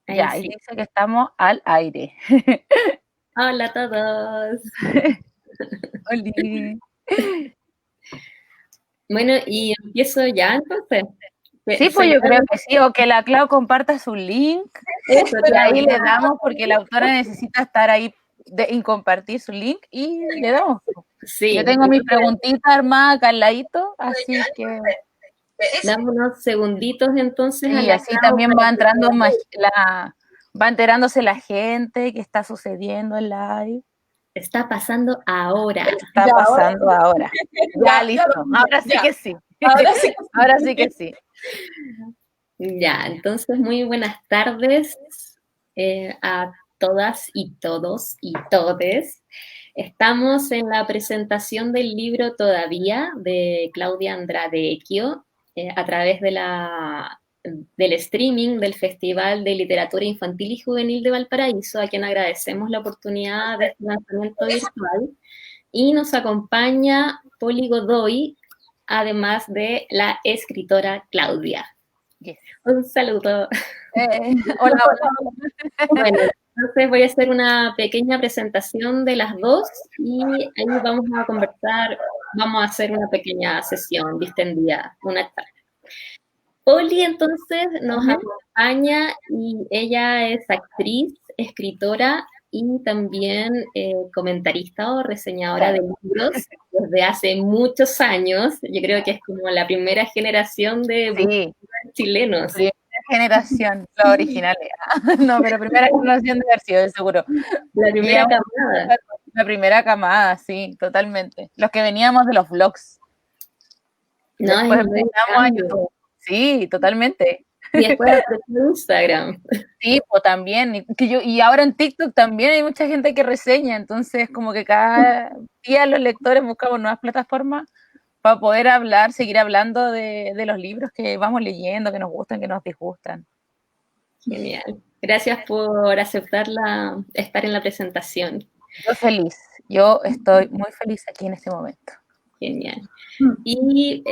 Ahí Ya, y sí. dice que estamos al aire. Hola a todos. Oli. Bueno, y empiezo ya entonces. Sí, pues yo creo Señor, que sí, o que la Clau comparta su link eso te y iba a ahí le decir. damos porque la autora necesita estar ahí y compartir su link y le damos. Yo Sí, tengo mis preguntitas armadas acá al ladito, así que dame unos segunditos entonces a sí, la así Clau también para va que entrando va enterándose la gente que está sucediendo en live. está pasando ahora. Está pasando ahora. Ya, listo. Ahora sí que sí. Ahora sí. Ahora sí que sí. Ya, entonces muy buenas tardes a todas y todos y todes. Estamos en la presentación del libro Todavía de Claudia Andrade Equio a través del streaming del Festival de Literatura Infantil y Juvenil de Valparaíso, a quien agradecemos la oportunidad de este lanzamiento virtual. Y nos acompaña Poli Godoy, además de la escritora Claudia. Yes. Un saludo. Hola, hola. Bueno, entonces voy a hacer una pequeña presentación de las dos y ahí vamos a conversar, vamos a hacer una pequeña sesión distendida, una charla. Poli entonces nos acompaña y ella es actriz, escritora y también comentarista o reseñadora de Claro. libros desde hace muchos años. Yo creo que es como la primera generación de Sí, chilenos. primera generación, los originales. No, pero primera generación de haber sido, de seguro. La Y primera camada. la primera camada, sí, totalmente. Los que veníamos de los vlogs. No, es Después un buen empezamos a cambio. YouTube. Sí, totalmente. Y después apareció Instagram. Sí, pues también. Y ahora en TikTok también hay mucha gente que reseña, entonces como que cada día los lectores buscamos nuevas plataformas para poder hablar, seguir hablando de los libros que vamos leyendo, que nos gustan, que nos disgustan. Genial. Gracias por aceptar estar en la presentación. Yo feliz, yo estoy muy feliz aquí en este momento. Genial. Y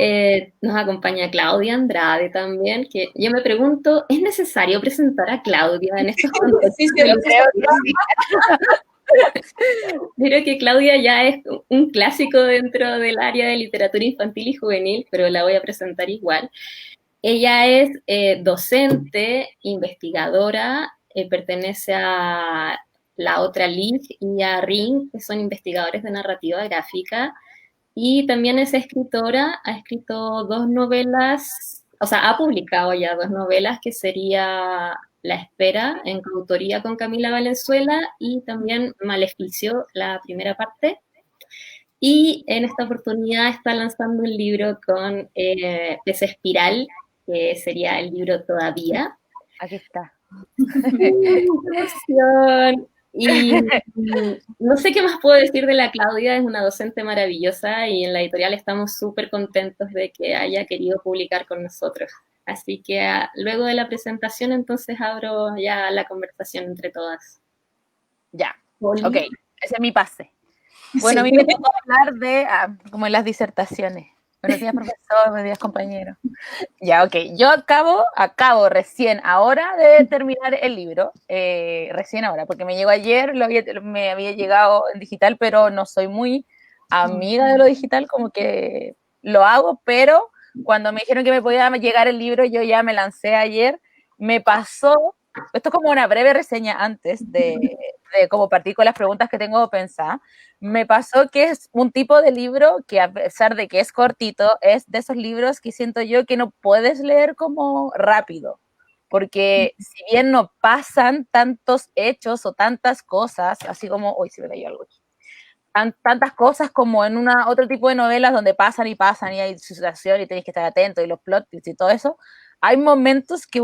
nos acompaña Claudia Andrade también, que yo me pregunto, ¿es necesario presentar a Claudia en estos contextos? Sí, Yo creo que sí. Creo que Claudia ya es un clásico dentro del área de literatura infantil y juvenil, pero la voy a presentar igual. Ella es docente, investigadora, pertenece a la otra LIF y a RING, que son investigadores de narrativa gráfica, y también es escritora, ha escrito dos novelas, o sea, ha publicado ya dos novelas, que sería La Espera, en coautoría con Camila Valenzuela, y también Maleficio, la primera parte. Y en esta oportunidad está lanzando un libro con Pez Espiral, que sería el libro Todavía. Aquí está. ¡Qué emoción! Y no sé qué más puedo decir de la Claudia, es una docente maravillosa y en la editorial estamos súper contentos de que haya querido publicar con nosotros. Así que luego de la presentación entonces abro ya la conversación entre todas. Ya, ok, Poli. ese es mi pase. Bueno, a Sí. mí me tocó hablar como en las disertaciones. Buenos días, profesor, buenos días, compañero. Ya, ok. Yo acabo recién ahora de terminar el libro, recién ahora, porque me llegó ayer, me había llegado en digital, pero no soy muy amiga de lo digital, como que lo hago, pero cuando me dijeron que me podía llegar el libro, yo ya me lancé ayer, me pasó, esto es como una breve reseña antes de cómo partir con las preguntas que tengo pensadas, me pasó que es un tipo de libro que a pesar de que es cortito, es de esos libros que siento yo que no puedes leer como rápido, porque si bien no pasan tantos hechos o tantas cosas, así como, hoy se me cayó algo aquí, tantas cosas como en otro tipo de novelas donde pasan y hay situación y tienes que estar atento y los plot twists y todo eso, hay momentos que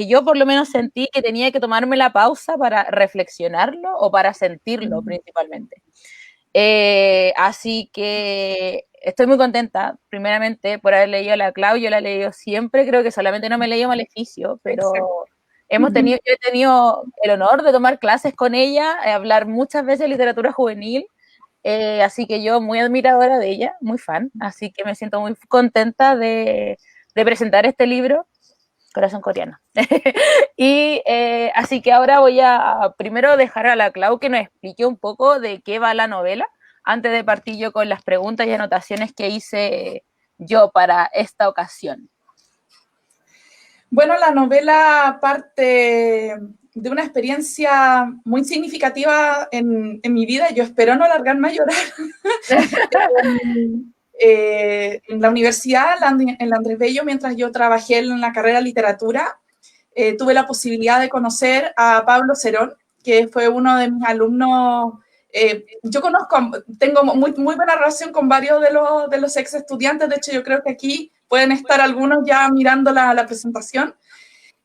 yo por lo menos sentí que tenía que tomarme la pausa para reflexionarlo o para sentirlo principalmente. Así que estoy muy contenta, primeramente, por haber leído La Clau. Yo la he leído siempre, creo que solamente no me he leído Maleficio, pero yo he tenido el honor de tomar clases con ella, hablar muchas veces de literatura juvenil, así que yo muy admiradora de ella, muy fan, así que me siento muy contenta de presentar este libro, Corazón Coreano. Y así Así que ahora voy a primero dejar a la Clau que nos explique un poco de qué va la novela, antes de partir yo con las preguntas y anotaciones que hice yo para esta ocasión. Bueno, la novela parte de una experiencia muy significativa en mi vida. Yo espero no alargarme a llorar. En la universidad, en la Andrés Bello, mientras yo trabajé en la carrera de literatura, tuve la posibilidad de conocer a Pablo Cerón, que fue uno de mis alumnos. Yo tengo muy, muy buena relación con varios de los ex estudiantes. De hecho, yo creo que aquí pueden estar algunos ya mirando la presentación.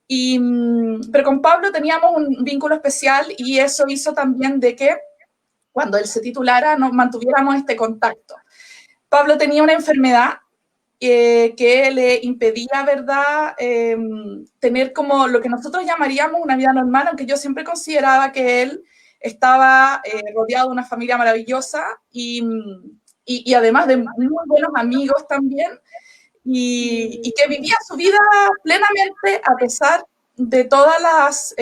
Pero con Pablo teníamos un vínculo especial y eso hizo también de que cuando él se titulara nos mantuviéramos este contacto. Pablo tenía una enfermedad que le impedía, ¿verdad?, tener como lo que nosotros llamaríamos una vida normal, aunque yo siempre consideraba que él estaba rodeado de una familia maravillosa y además de muy buenos amigos también, y que vivía su vida plenamente a pesar de todas las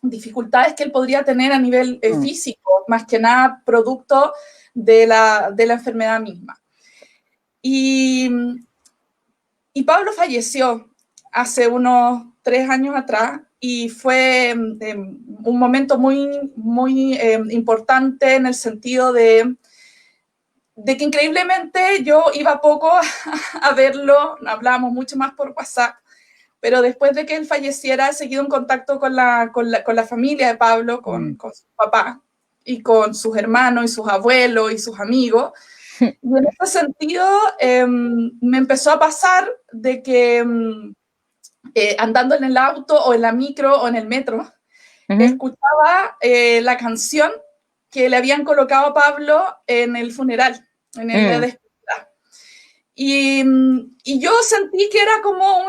dificultades que él podría tener a nivel físico, más que nada producto de la enfermedad misma. Y Pablo falleció hace unos 3 años atrás y fue un momento muy, muy importante en el sentido de que increíblemente yo iba poco a verlo, hablábamos mucho más por WhatsApp, pero después de que él falleciera he seguido en contacto con la familia de Pablo, con su papá y con sus hermanos y sus abuelos y sus amigos. Y en ese sentido me empezó a pasar de que andando en el auto o en la micro o en el metro, escuchaba la canción que le habían colocado a Pablo en el funeral, en el despedida. Y yo sentí que era como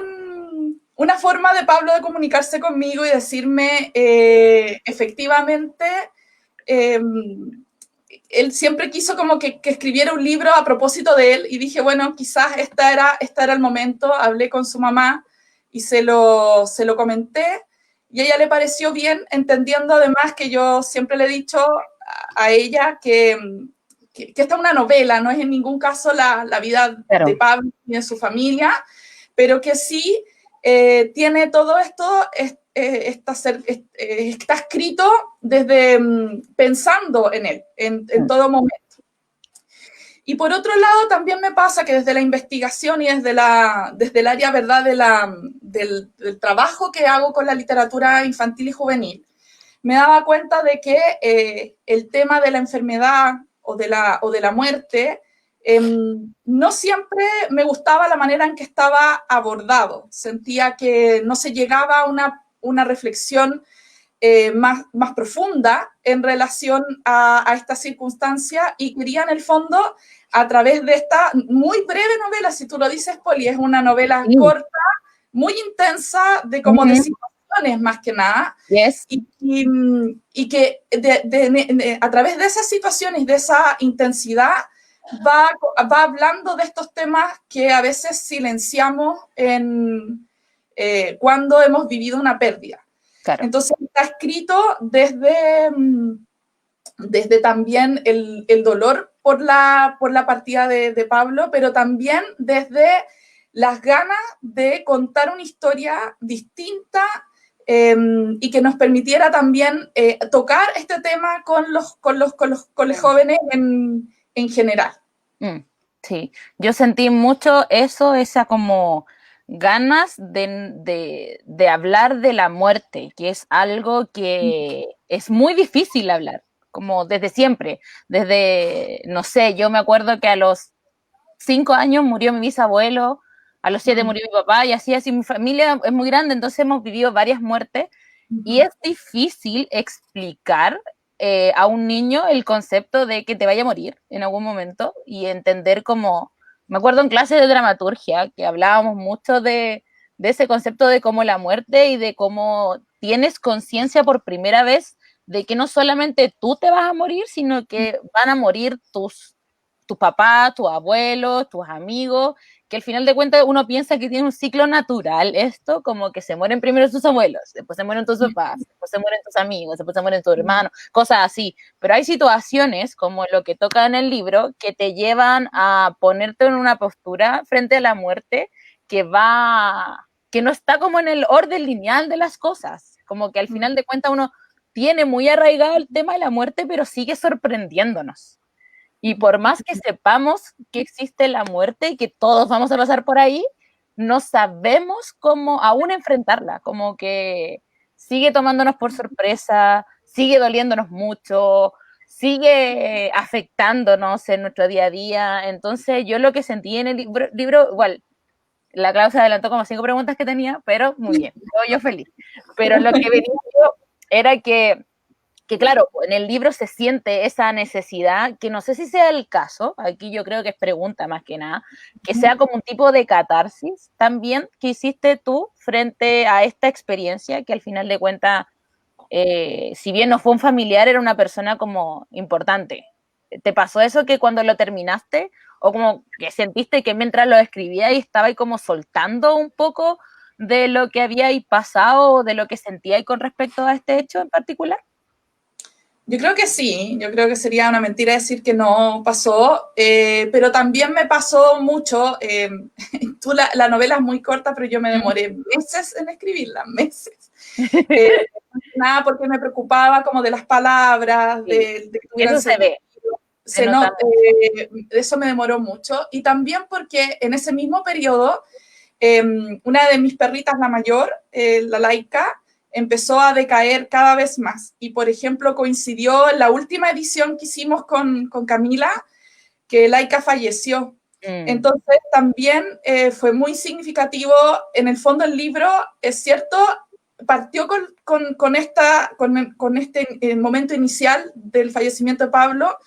una forma de Pablo de comunicarse conmigo y decirme, efectivamente, él siempre quiso como que escribiera un libro a propósito de él, y dije, bueno, quizás este era el momento. Hablé con su mamá y se lo comenté, y a ella le pareció bien, entendiendo además que yo siempre le he dicho a ella que esta es una novela, no es en ningún caso la vida de Pablo ni de su familia, pero que sí tiene todo esto, está escrito desde pensando en él, en todo momento. Y por otro lado, también me pasa que desde la investigación y desde el área, ¿verdad?, del trabajo que hago con la literatura infantil y juvenil, me daba cuenta de que el tema de la enfermedad o de la muerte no siempre me gustaba la manera en que estaba abordado. Sentía que no se llegaba a una reflexión más profunda en relación a esta circunstancia, y quería en el fondo, a través de esta muy breve novela, si tú lo dices, Poli, es una novela corta, muy intensa, de como de situaciones más que nada, y que a través de esas situaciones, de esa intensidad, va hablando de estos temas que a veces silenciamos cuando hemos vivido una pérdida. Claro. Entonces está escrito desde también el dolor por la partida de Pablo, pero también desde las ganas de contar una historia distinta y que nos permitiera también tocar este tema con los jóvenes en general. Sí, yo sentí mucho eso, esa como ganas de hablar de la muerte, que es algo que es muy difícil hablar, como desde siempre, no sé, yo me acuerdo que a los 5 años murió mi bisabuelo, a los 7 murió mi papá, y así mi familia es muy grande, entonces hemos vivido varias muertes, y es difícil explicar a un niño el concepto de que te vaya a morir en algún momento, y entender como, me acuerdo en clase de dramaturgia, que hablábamos mucho de ese concepto de cómo la muerte y de cómo tienes conciencia por primera vez de que no solamente tú te vas a morir, sino que van a morir tus papás, tus abuelos, tus amigos, que al final de cuentas uno piensa que tiene un ciclo natural esto, como que se mueren primero tus abuelos, después se mueren tus papás, después se mueren tus amigos, después se mueren tus hermanos, cosas así. Pero hay situaciones, como lo que toca en el libro, que te llevan a ponerte en una postura frente a la muerte que no está como en el orden lineal de las cosas, como que al final de cuentas uno tiene muy arraigado el tema de la muerte, pero sigue sorprendiéndonos. Y por más que sepamos que existe la muerte y que todos vamos a pasar por ahí, no sabemos cómo aún enfrentarla, como que sigue tomándonos por sorpresa, sigue doliéndonos mucho, sigue afectándonos en nuestro día a día. Entonces yo lo que sentí en el libro igual, la Clau se adelantó como 5 preguntas que tenía, pero muy bien, yo feliz. Pero lo que venía yo era que claro, en el libro se siente esa necesidad, que no sé si sea el caso, aquí yo creo que es pregunta más que nada, que sea como un tipo de catarsis también que hiciste tú frente a esta experiencia, que al final de cuentas, si bien no fue un familiar, era una persona como importante. ¿Te pasó eso que cuando lo terminaste, o como que sentiste que mientras lo escribías y estaba ahí como soltando un poco de lo que había ahí pasado, o de lo que sentías con respecto a este hecho en particular? Yo creo que sí, yo creo que sería una mentira decir que no pasó, pero también me pasó mucho, la novela es muy corta, pero yo me demoré meses en escribirla, meses. Nada, porque me preocupaba como de las palabras, Sí. de que tuvieran Eso se ve. eso me demoró mucho, y también porque en ese mismo periodo, una de mis perritas, la mayor, la Laika, empezó a decaer cada vez más. Y, por ejemplo, coincidió en la última edición que hicimos con Camila, que Laika falleció. Entonces, también fue muy significativo. En el fondo, el libro, es cierto, partió con este momento inicial del fallecimiento de Pablo,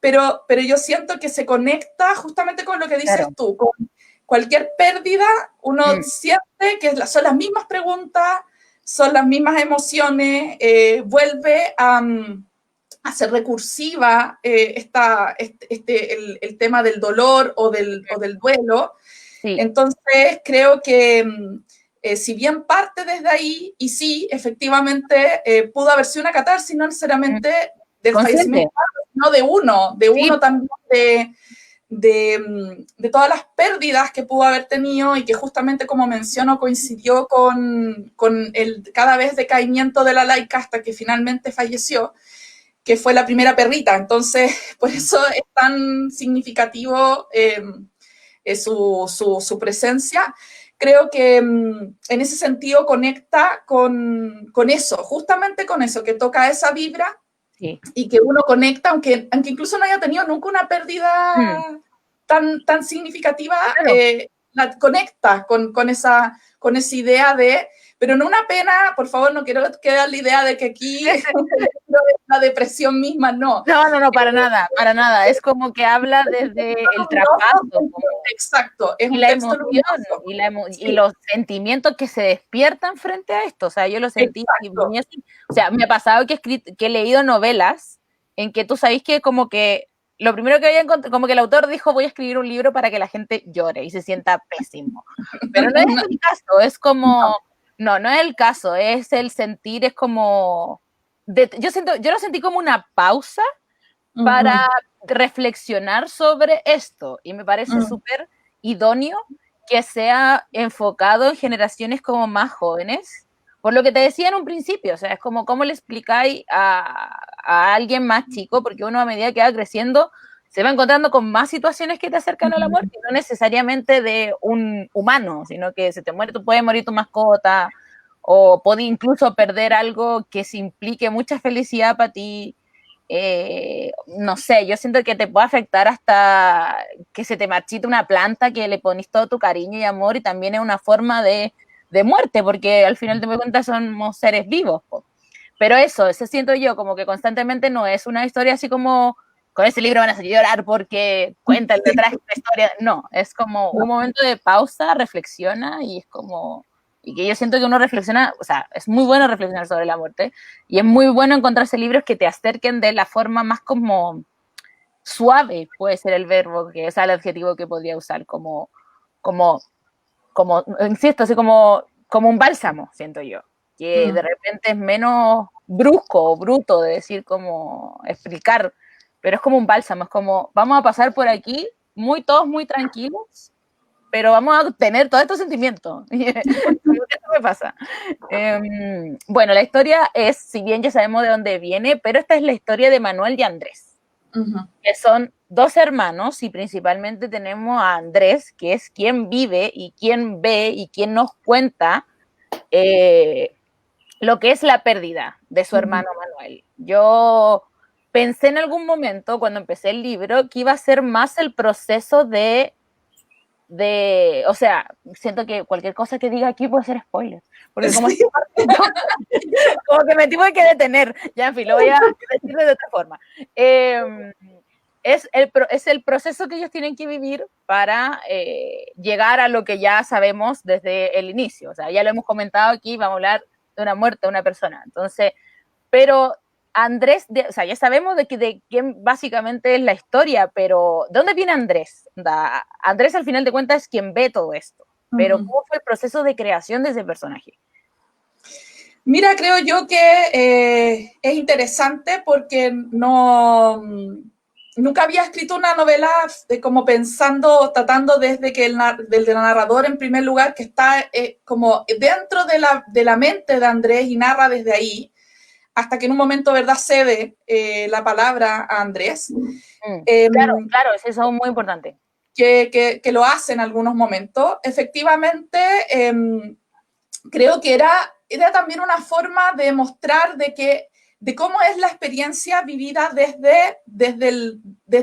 pero yo siento que se conecta justamente con lo que dices tú. Con cualquier pérdida, uno siente que son las mismas preguntas, son las mismas emociones, vuelve a ser recursiva el tema del dolor o del duelo. Sí. Entonces, creo que si bien parte desde ahí, y sí, efectivamente, pudo haber sido una catarsis, no necesariamente del fallecimiento, no de uno también, de todas las pérdidas que pudo haber tenido, y que justamente, como menciono, coincidió con el cada vez decaimiento de la Laika hasta que finalmente falleció, que fue la primera perrita. Entonces, por eso es tan significativo su presencia. Creo que en ese sentido conecta con eso, justamente con eso, que toca esa vibra. Sí. Y que uno conecta, aunque incluso no haya tenido nunca una pérdida tan significativa, claro. La conecta con esa idea de, pero no una pena, por favor, no quiero que dar la idea de que aquí la depresión misma, no. No, para nada, es como que habla desde el traspaso. Exacto, es y un la texto emoción, y los sentimientos que se despiertan frente a esto, o sea, yo lo sentí, o sea, me ha pasado que he leído novelas en que tú sabes que como que lo primero que había encontrado, como que el autor dijo, voy a escribir un libro para que la gente llore y se sienta pésimo, pero no es el caso, es como, no es el caso, es el sentir, es como, yo lo sentí como una pausa para reflexionar sobre esto, y me parece súper idóneo que sea enfocado en generaciones como más jóvenes, por lo que te decía en un principio, o sea, es como cómo le explicáis a alguien más chico, porque uno a medida que va creciendo se va encontrando con más situaciones que te acercan a la muerte, y no necesariamente de un humano, sino que se te muere, tú puedes morir tu mascota, o puedes incluso perder algo que se implique mucha felicidad para ti. No sé, yo siento que te puede afectar hasta que se te marchite una planta que le pones todo tu cariño y amor, y también es una forma de muerte, porque al final te das cuenta somos seres vivos, po. Pero eso siento yo, como que constantemente no es una historia así como con este libro van a hacer llorar porque cuenta el detrás de la historia, no, es como un momento de pausa, reflexiona, y es como, y que yo siento que uno reflexiona, o sea, es muy bueno reflexionar sobre la muerte, y es muy bueno encontrarse libros que te acerquen de la forma más como suave, puede ser el verbo, que es el adjetivo que podría usar, como insisto, así como un bálsamo, siento yo, que de repente es menos brusco o bruto de decir como explicar, pero es como un bálsamo, es como vamos a pasar por aquí todos muy tranquilos, pero vamos a tener todos estos sentimientos. Eso me pasa. Bueno, la historia es, si bien ya sabemos de dónde viene, pero esta es la historia de Manuel y Andrés, que son dos hermanos, y principalmente tenemos a Andrés, que es quien vive y quien ve y quien nos cuenta lo que es la pérdida de su hermano Manuel. Yo pensé en algún momento, cuando empecé el libro, que iba a ser más el proceso o sea, siento que cualquier cosa que diga aquí puede ser spoiler, porque como, como que me tuve que detener, ya en fin, lo voy a decir de otra forma. Es el proceso que ellos tienen que vivir para llegar a lo que ya sabemos desde el inicio, o sea, ya lo hemos comentado aquí, vamos a hablar de una muerte de una persona, entonces, pero Andrés, o sea, ya sabemos de quién básicamente es la historia, pero ¿de dónde viene Andrés? Andrés, al final de cuentas, es quien ve todo esto. Pero ¿cómo fue el proceso de creación de ese personaje? Mira, creo yo que es interesante porque nunca había escrito una novela como tratando desde del narrador en primer lugar, que está como dentro de la mente de Andrés y narra desde ahí, hasta que en un momento, ¿verdad?, cede la palabra a Andrés. Claro, eso es muy importante. Que lo hace en algunos momentos. Efectivamente, creo que era también una forma de mostrar de cómo es la experiencia vivida desde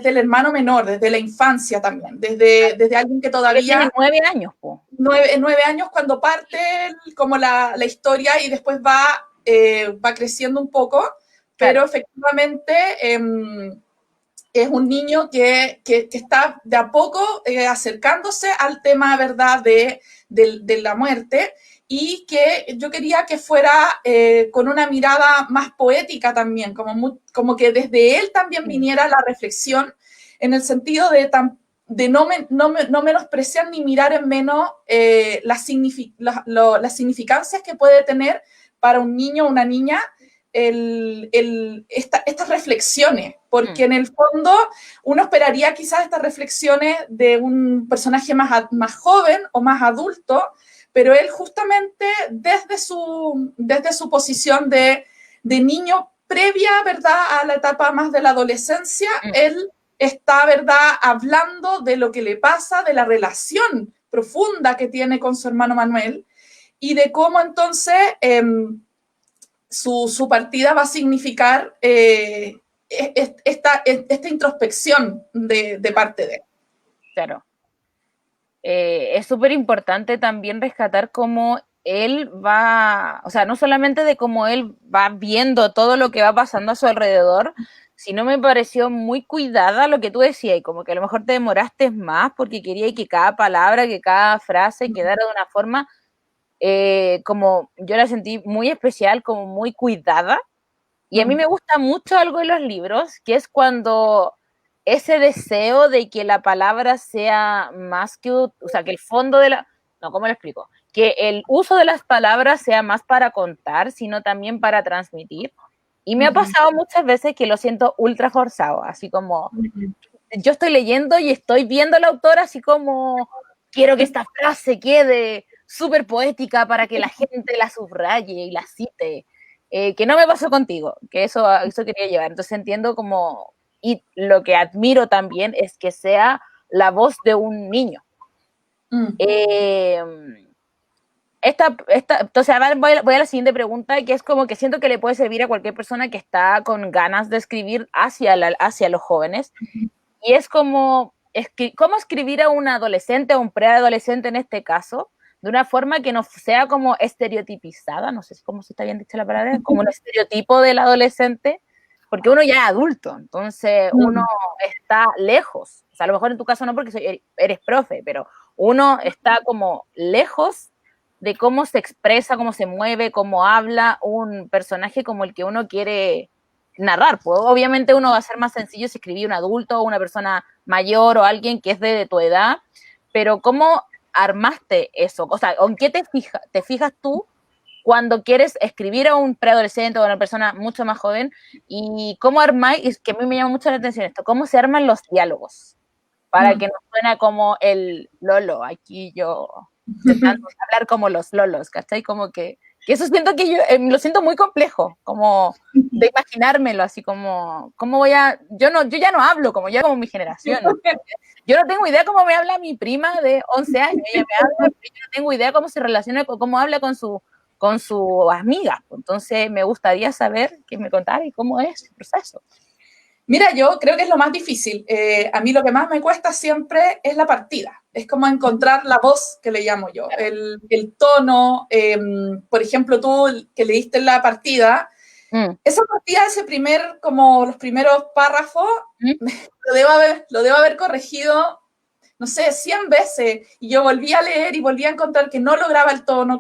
el hermano menor, desde la infancia también, desde alguien que todavía... Tiene 9 años, po. 9 años cuando parte como la historia y después va creciendo un poco, pero efectivamente es un niño que está de a poco acercándose al tema, ¿verdad?, de la muerte, y que yo quería que fuera con una mirada más poética también, como que desde él también viniera la reflexión, en el sentido de no menospreciar ni mirar en menos las significancias que puede tener para un niño o una niña estas reflexiones, porque en el fondo uno esperaría quizás estas reflexiones de un personaje más joven o más adulto, pero él justamente desde su posición de niño previa, ¿verdad?, a la etapa más de la adolescencia, él está, ¿verdad?, hablando de lo que le pasa, de la relación profunda que tiene con su hermano Manuel, y de cómo entonces su partida va a significar esta introspección de parte de él. Claro. Es súper importante también rescatar cómo él va, o sea, no solamente de cómo él va viendo todo lo que va pasando a su alrededor, sino me pareció muy cuidada lo que tú decías, y como que a lo mejor te demoraste más porque quería que cada palabra, que cada frase quedara de una forma como yo la sentí muy especial, como muy cuidada. Y a mí me gusta mucho algo en los libros, que es cuando ese deseo de que la palabra sea más que, o sea, que el fondo de la... No, ¿cómo lo explico? Que el uso de las palabras sea más para contar, sino también para transmitir. Y me ha pasado muchas veces que lo siento ultra forzado, así como yo estoy leyendo y estoy viendo al autor así como quiero que esta frase quede súper poética para que la gente la subraye y la cite. Que no me pasó contigo, que eso quería llevar. Entonces entiendo como, y lo que admiro también es que sea la voz de un niño. Entonces, voy a la siguiente pregunta, que es como que siento que le puede servir a cualquier persona que está con ganas de escribir hacia los jóvenes. Y es como, ¿cómo escribir a un adolescente o un preadolescente en este caso? De una forma que no sea como estereotipizada, no sé cómo se está bien dicha la palabra, como un estereotipo del adolescente, porque uno ya es adulto, entonces uno está lejos. O sea, a lo mejor en tu caso no porque eres profe, pero uno está como lejos de cómo se expresa, cómo se mueve, cómo habla un personaje como el que uno quiere narrar. Pues obviamente uno va a ser más sencillo si escribí un adulto o una persona mayor o alguien que es de tu edad, pero cómo armaste eso? O sea, ¿en qué te fijas tú cuando quieres escribir a un preadolescente o a una persona mucho más joven? ¿Y cómo armáis? Y que a mí me llama mucho la atención esto, ¿cómo se arman los diálogos? Para que no suena como el Lolo, aquí yo intentando hablar como los Lolos, ¿cachai? Como que eso siento que yo lo siento muy complejo, como de imaginármelo, así como, ¿cómo voy a...? Yo ya no hablo como mi generación. Yo no tengo idea cómo me habla mi prima de 11 años, ella me habla, pero yo no tengo idea cómo se relaciona, cómo habla con su amiga. Entonces me gustaría saber, que me contara y cómo es el proceso. Mira, yo creo que es lo más difícil. A mí lo que más me cuesta siempre es la partida. Es como encontrar la voz, que le llamo yo, el tono. Por ejemplo, tú que leíste la partida, esa partida, como los primeros párrafos, lo debo haber corregido, no sé, 100 veces. Y yo volví a leer y volví a encontrar que no lograba el tono,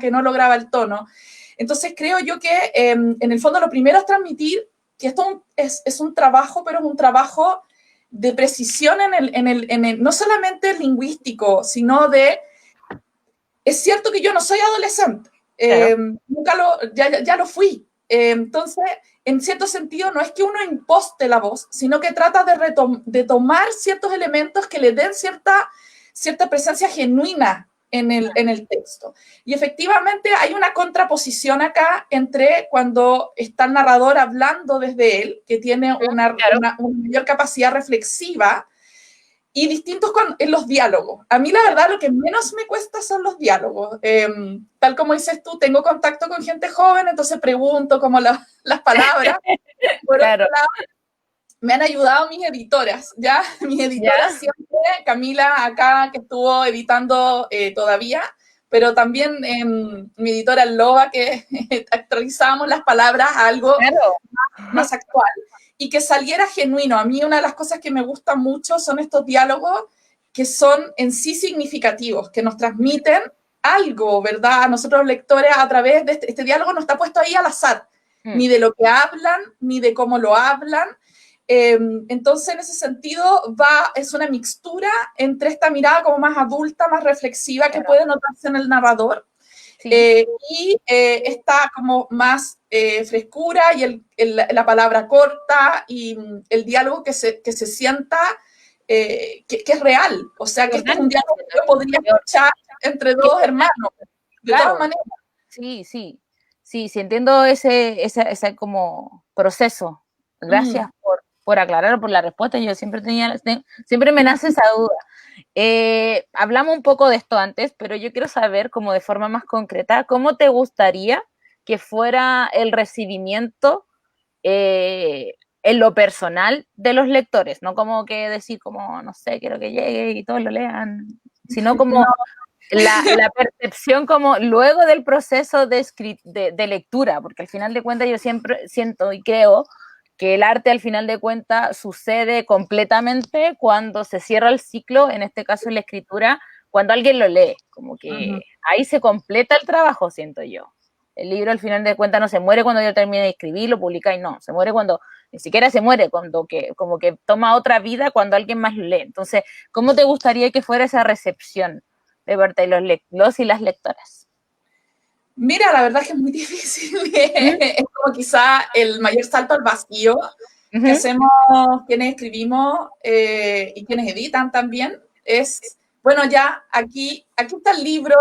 Entonces creo yo que en el fondo lo primero es transmitir que esto es un trabajo, pero es un trabajo de precisión no solamente lingüístico, sino es cierto que yo no soy adolescente, claro. Ya lo fui. Entonces, en cierto sentido, no es que uno imposte la voz, sino que trata de tomar ciertos elementos que le den cierta presencia genuina en el texto. Y efectivamente hay una contraposición acá entre cuando está el narrador hablando desde él, que tiene una mayor capacidad reflexiva, y distintos en los diálogos. A mí, la verdad, lo que menos me cuesta son los diálogos. Tal como dices tú, tengo contacto con gente joven, entonces pregunto como las palabras. Por otro lado, me han ayudado mis editoras, ¿ya? Mis editoras siempre, Camila acá, que estuvo editando todavía, pero también mi editora Loba, que actualizamos las palabras a algo más actual. Y que saliera genuino. A mí una de las cosas que me gusta mucho son estos diálogos que son en sí significativos, que nos transmiten algo, ¿verdad? A nosotros lectores a través de este diálogo no está puesto ahí al azar, ni de lo que hablan, ni de cómo lo hablan. Entonces, en ese sentido, es una mixtura entre esta mirada como más adulta, más reflexiva, que puede notarse en el narrador, y esta como más frescura y la palabra corta y el diálogo que se sienta que es real. O sea, que este es un diálogo que yo podría escuchar entre dos hermanos, de todas maneras. Sí, entiendo ese como proceso. Gracias por aclarar, por la respuesta. Yo siempre me nace esa duda. Hablamos un poco de esto antes, pero yo quiero saber, como de forma más concreta, ¿cómo te gustaría que fuera el recibimiento en lo personal de los lectores? No como que decir, como, no sé, quiero que llegue y todos lo lean, sino como la percepción como luego del proceso de lectura, porque al final de cuentas yo siempre siento y creo que el arte al final de cuentas sucede completamente cuando se cierra el ciclo, en este caso en la escritura, cuando alguien lo lee, como que ahí se completa el trabajo, siento yo. El libro al final de cuentas no se muere cuando yo termine de escribir, lo publica y no, se muere cuando, ni siquiera se muere, cuando como que toma otra vida cuando alguien más lo lee. Entonces, ¿cómo te gustaría que fuera esa recepción de parte de los y las lectoras? Mira, la verdad es que es muy difícil. Es como quizá el mayor salto al vacío que hacemos quienes escribimos y quienes editan también. Bueno, ya aquí está el libro.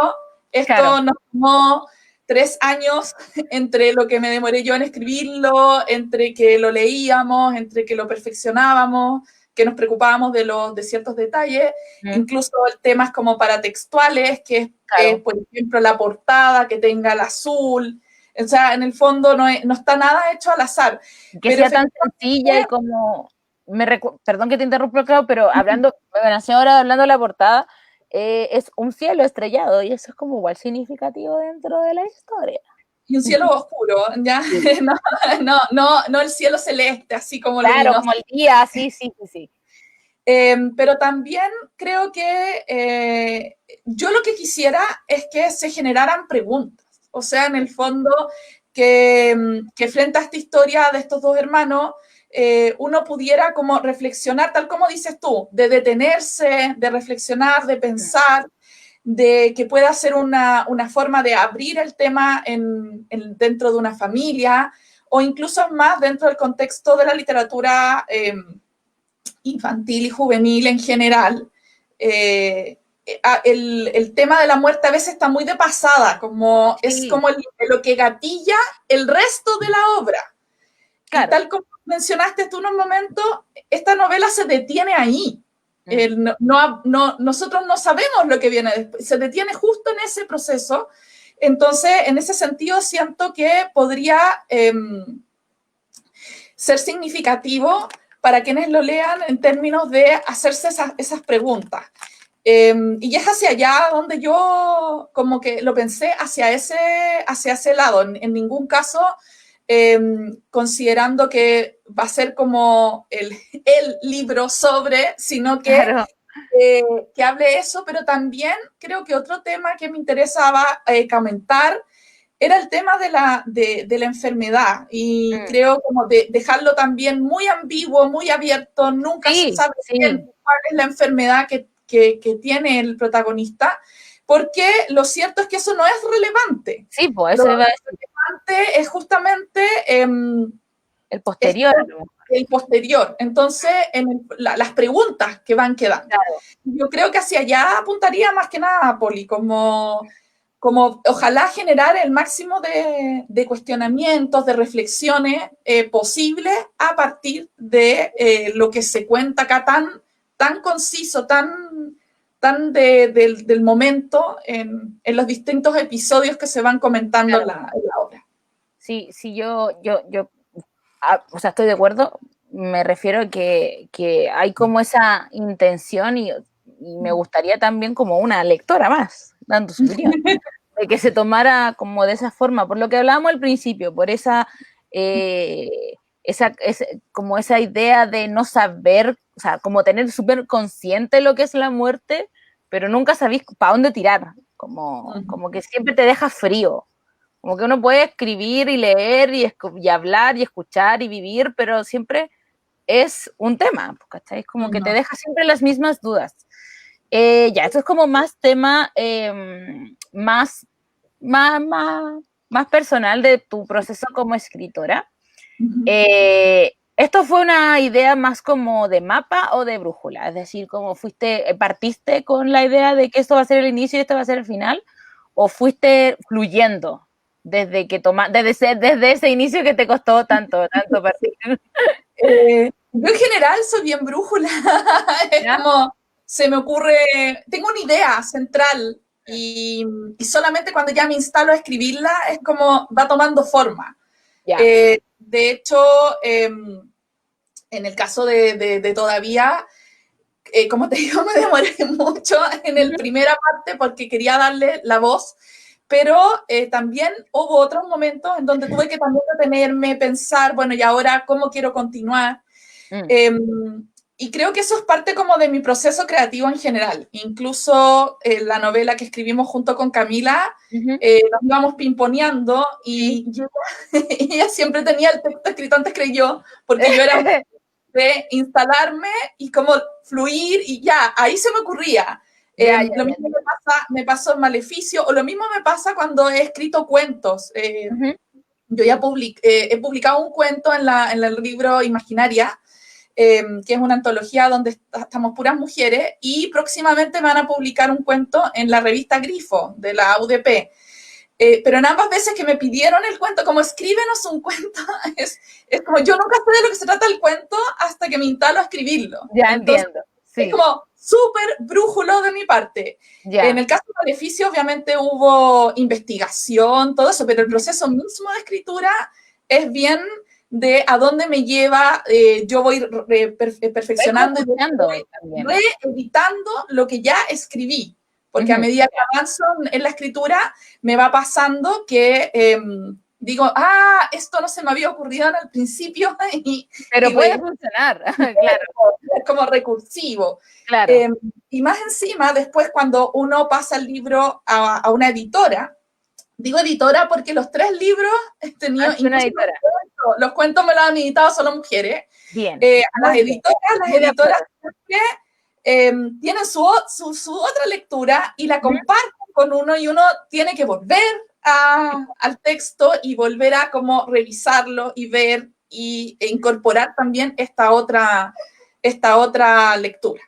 Esto nos tomó 3 años entre lo que me demoré yo en escribirlo, entre que lo leíamos, entre que lo perfeccionábamos, que nos preocupábamos de ciertos detalles, incluso temas como paratextuales, que es, por ejemplo, la portada, que tenga el azul. O sea, en el fondo no está nada hecho al azar. Que sea tan sencilla y como... Perdón que te interrumpa, Clau, pero hablando de la portada, es un cielo estrellado y eso es como igual significativo dentro de la historia. Y un cielo oscuro, ¿ya? Sí. No el cielo celeste, así como claro, como el día, sí. Pero también creo que yo lo que quisiera es que se generaran preguntas. O sea, en el fondo, que frente a esta historia de estos dos hermanos, uno pudiera como reflexionar, tal como dices tú, de detenerse, de reflexionar, de pensar. de que pueda ser una forma de abrir el tema dentro de una familia, o incluso más dentro del contexto de la literatura infantil y juvenil en general. El tema de la muerte a veces está muy de pasada, como Sí. es como lo que gatilla el resto de la obra. Claro. Y tal como mencionaste tú en un momento, esta novela se detiene ahí. Nosotros no sabemos lo que viene después, se detiene justo en ese proceso. Entonces, en ese sentido, siento que podría ser significativo para quienes lo lean en términos de hacerse esas preguntas. Y es hacia allá donde yo como que lo pensé, hacia ese lado. En ningún caso considerando que va a ser como el libro sobre, sino que, claro, que hable eso, pero también creo que otro tema que me interesaba comentar era el tema de la enfermedad, y creo como de dejarlo también muy ambiguo, muy abierto, nunca se sabe bien cuál es la enfermedad que tiene el protagonista, porque lo cierto es que eso no es relevante. Sí, pues eso iba a decir. Es justamente el posterior. El posterior. Entonces, las preguntas que van quedando. Claro. Yo creo que hacia allá apuntaría más que nada, Poli, como ojalá generar el máximo de cuestionamientos, de reflexiones posibles a partir de lo que se cuenta acá tan conciso, tan del momento en los distintos episodios que se van comentando, claro, en la obra. Sí, yo o sea, estoy de acuerdo. Me refiero a que hay como esa intención y me gustaría también como una lectora más, dando su opinión, de que se tomara como de esa forma, por lo que hablábamos al principio, por como esa idea de no saber, o sea, como tener súper consciente lo que es la muerte, pero nunca sabís para dónde tirar, como que siempre te deja frío. Como que uno puede escribir y leer y hablar y escuchar y vivir, pero siempre es un tema, ¿cachai? Como que te deja siempre las mismas dudas. Ya, esto es como más tema, más personal de tu proceso como escritora. ¿Esto fue una idea más como de mapa o de brújula? Es decir, como partiste con la idea de que esto va a ser el inicio y esto va a ser el final, o fuiste fluyendo desde ese inicio que te costó tanto partir? Yo en general soy bien brújula. Es como, se me ocurre, tengo una idea central y solamente cuando ya me instalo a escribirla es como va tomando forma. De hecho, en el caso de Todavía, como te digo, me demoré mucho en la primera parte porque quería darle la voz, pero también hubo otros momentos en donde tuve que también detenerme, pensar, bueno, ¿y ahora cómo quiero continuar? Y creo que eso es parte como de mi proceso creativo en general. Incluso la novela que escribimos junto con Camila, nos íbamos pimponeando y ella siempre tenía el texto escrito antes que yo, porque yo era de instalarme y como fluir y ya, ahí se me ocurría. Lo mismo me pasó en Maleficio, o lo mismo me pasa cuando he escrito cuentos. Yo ya he publicado un cuento en el libro Imaginaria, que es una antología donde estamos puras mujeres, y próximamente me van a publicar un cuento en la revista Grifo de la UDP. Pero en ambas veces que me pidieron el cuento, como escríbenos un cuento, es como yo nunca sé de lo que se trata el cuento hasta que me instalo a escribirlo. Ya entonces, entiendo. Sí. Es como súper brújulo de mi parte. En el caso de Maleficio, obviamente hubo investigación, todo eso, pero el proceso mismo de escritura es bien de a dónde me lleva, yo voy perfeccionando y reeditando lo que ya escribí. Porque a medida que avanzo en la escritura, me va pasando que digo, esto no se me había ocurrido en el principio. Pero puede funcionar, claro. Es como recursivo. Claro. Y más encima, después cuando uno pasa el libro a una editora, digo editora porque los 3 libros he tenido, los cuentos me los han editado solo mujeres. Bien. A las editoras siempre tienen su otra lectura y la comparten con uno y uno tiene que volver al texto y volver a como revisarlo y ver e incorporar también esta otra lectura.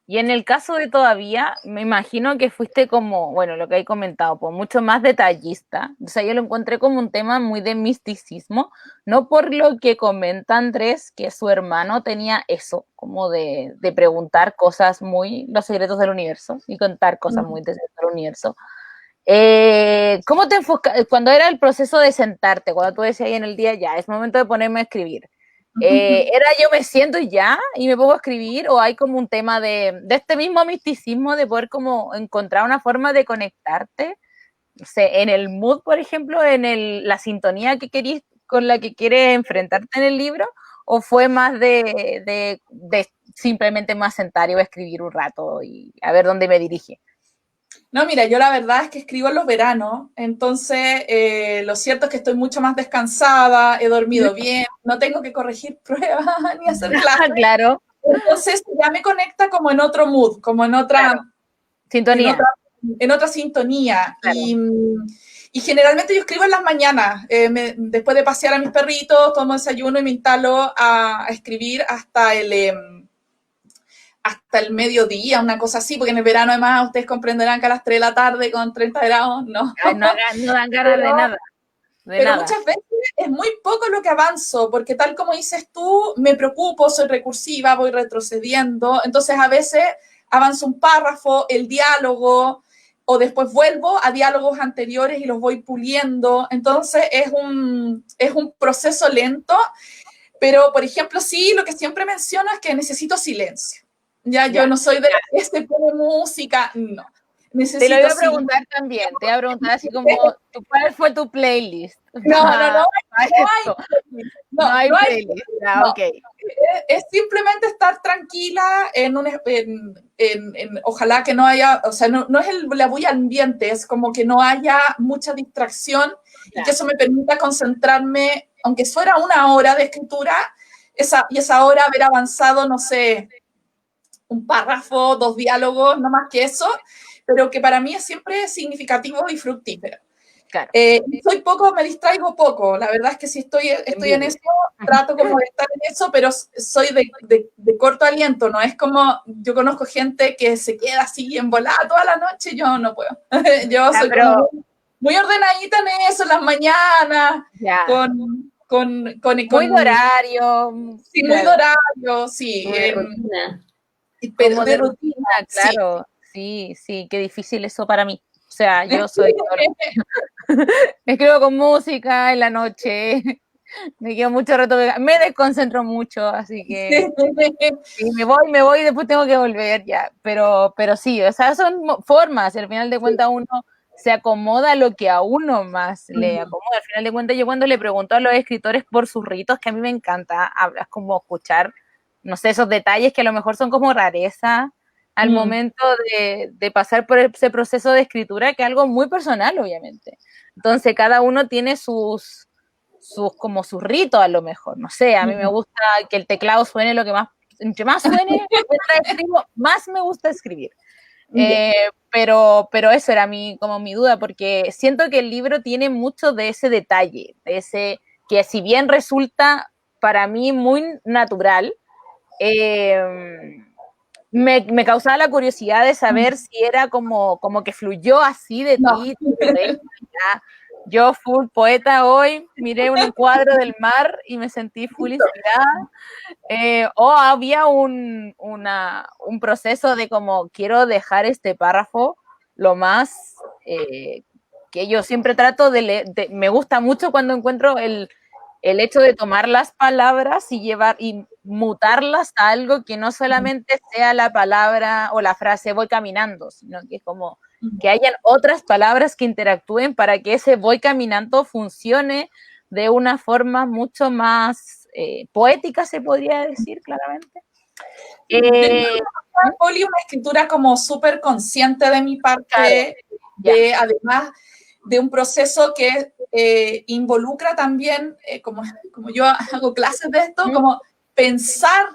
Y en el caso de Todavía, me imagino que fuiste como, bueno, lo que he comentado, pues mucho más detallista. O sea, yo lo encontré como un tema muy de misticismo, no por lo que comenta Andrés, que su hermano tenía eso, como de preguntar cosas muy, los secretos del universo, y contar cosas muy de secretos del universo. ¿Cómo te enfocas, cuando era el proceso de sentarte, cuando tú decías ahí en el día, ya, es momento de ponerme a escribir? ¿Era yo me siento y ya, y me pongo a escribir, o hay como un tema de este mismo misticismo de poder como encontrar una forma de conectarte, no sé, en el mood, por ejemplo, en la sintonía que querís, con la que quieres enfrentarte en el libro, o fue más de simplemente más sentar y voy a escribir un rato y a ver dónde me dirige? No, mira, yo la verdad es que escribo en los veranos, entonces lo cierto es que estoy mucho más descansada, he dormido bien, no tengo que corregir pruebas ni hacer clases. Claro. Entonces ya me conecta como en otro mood, como en otra, claro. Sintonía. En otra sintonía. Claro. Y generalmente yo escribo en las mañanas, después de pasear a mis perritos, tomo desayuno y me instalo a escribir hasta el mediodía, una cosa así, porque en el verano además ustedes comprenderán que a las 3 de la tarde con 30 grados, no. No dan ganas de nada. Pero muchas veces es muy poco lo que avanzo, porque tal como dices tú, me preocupo, soy recursiva, voy retrocediendo, entonces a veces avanzo un párrafo, el diálogo, o después vuelvo a diálogos anteriores y los voy puliendo, entonces es un proceso lento, pero por ejemplo sí, lo que siempre menciono es que necesito silencio. Ya, yo no soy de la que se pone música, no. Te lo iba a preguntar también, te iba a preguntar así como, ¿cuál fue tu playlist? No hay playlist. Okay. Es simplemente estar tranquila ojalá que no haya, o sea, no es la bulla ambiente, es como que no haya mucha distracción y que eso me permita concentrarme, aunque fuera una hora de escritura, esa hora haber avanzado, no sé, un párrafo, 2 diálogos, no más que eso, pero que para mí es siempre significativo y fructífero. Claro. Me distraigo poco, la verdad es que si estoy en eso, trato como de estar en eso, pero soy de corto aliento, no es como, yo conozco gente que se queda así en volada toda la noche, yo no puedo, yo soy como muy ordenadita en eso, en las mañanas, con muy de horario. Sí, muy de horario, sí. De rutina. Pero de rutina, claro, sí, qué difícil eso para mí. O sea, yo soy... escribo con música en la noche, me quedo mucho rato, me desconcentro mucho, así que sí, me voy y después tengo que volver ya. Pero sí, o sea, son formas, al final de cuentas uno se acomoda a lo que a uno más le acomoda. Al final de cuentas, yo cuando le pregunto a los escritores por sus ritos, que a mí me encanta, hablas como escuchar, no sé, esos detalles que a lo mejor son como rareza al momento de pasar por ese proceso de escritura, que es algo muy personal, obviamente. Entonces, cada uno tiene sus ritos, a lo mejor. No sé, a mí me gusta que el teclado suene lo que más, entre más suene, más me gusta escribir. Pero eso era como mi duda, porque siento que el libro tiene mucho de ese detalle, de ese que si bien resulta para mí muy natural, me causaba la curiosidad de saber si era como que fluyó así de ti. Yo full poeta hoy, miré un cuadro del mar y me sentí full inspirada, o había un proceso de como quiero dejar este párrafo lo más que yo siempre trato de leer, me gusta mucho cuando encuentro el hecho de tomar las palabras y mutarlas a algo que no solamente sea la palabra o la frase voy caminando, sino que es como que hayan otras palabras que interactúen para que ese voy caminando funcione de una forma mucho más poética, se podría decir claramente. Poli, una escritura como súper consciente de mi parte, además de un proceso que involucra también, como yo hago clases de esto, como pensar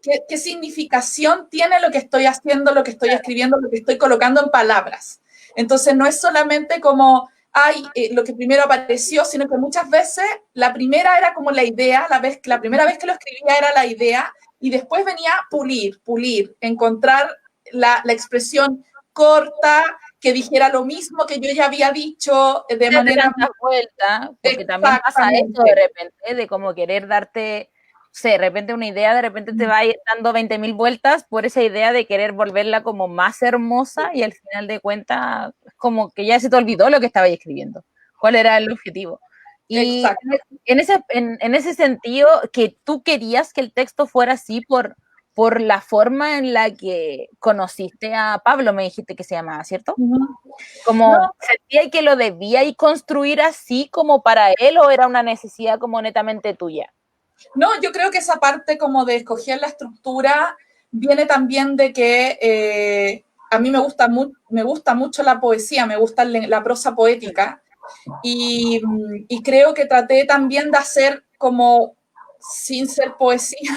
qué significación tiene lo que estoy haciendo, lo que estoy escribiendo, lo que estoy colocando en palabras. Entonces no es solamente como, lo que primero apareció, sino que muchas veces la primera era como la idea, la primera vez que lo escribía era la idea, y después venía pulir, encontrar la expresión corta, que dijera lo mismo que yo ya había dicho de manera... vuelta, porque también pasa eso de repente, de como querer darte, no sé, de repente una idea, de repente te va a ir dando 20.000 vueltas por esa idea de querer volverla como más hermosa, y al final de cuentas como que ya se te olvidó lo que estabas escribiendo, cuál era el objetivo. Y en ese sentido, que tú querías que el texto fuera así por la forma en la que conociste a Pablo, me dijiste que se llamaba, ¿cierto? Como, no. ¿Sentía que lo debía y construir así como para él, o era una necesidad como netamente tuya? No, yo creo que esa parte como de escoger la estructura viene también de que a mí me gusta mucho la poesía, me gusta la prosa poética, y creo que traté también de hacer como, sin ser poesía,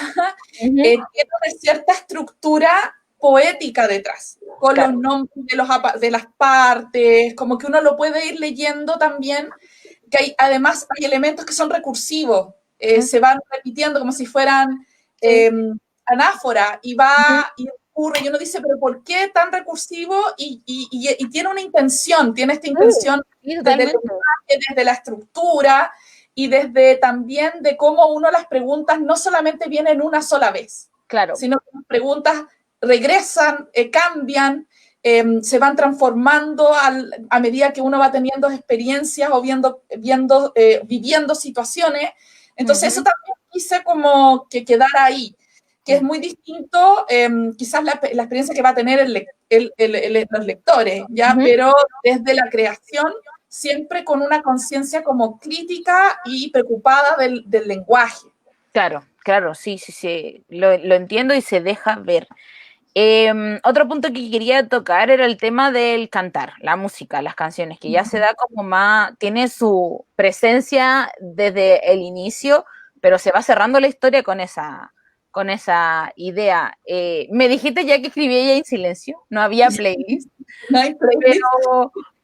tiene una cierta estructura poética detrás, con los nombres de las partes, como que uno lo puede ir leyendo también, que además hay elementos que son recursivos, se van repitiendo como si fueran anáfora, y ocurre, y uno dice, pero ¿por qué tan recursivo? Y tiene una intención, tiene esta intención desde el lenguaje, desde la estructura, y desde también de cómo uno las preguntas no solamente vienen una sola vez, sino que las preguntas regresan, cambian, se van transformando a medida que uno va teniendo experiencias o viviendo situaciones. Entonces eso también quise como que quedara ahí, que es muy distinto quizás la experiencia que va a tener los lectores, ¿ya? Pero desde la creación, siempre con una conciencia como crítica y preocupada del lenguaje. Claro, sí, lo entiendo y se deja ver. Otro punto que quería tocar era el tema del cantar, la música, las canciones, que ya se da como más, tiene su presencia desde el inicio, pero se va cerrando la historia con esa idea. Me dijiste ya que escribía ya en silencio, no había playlist. No hay playlist.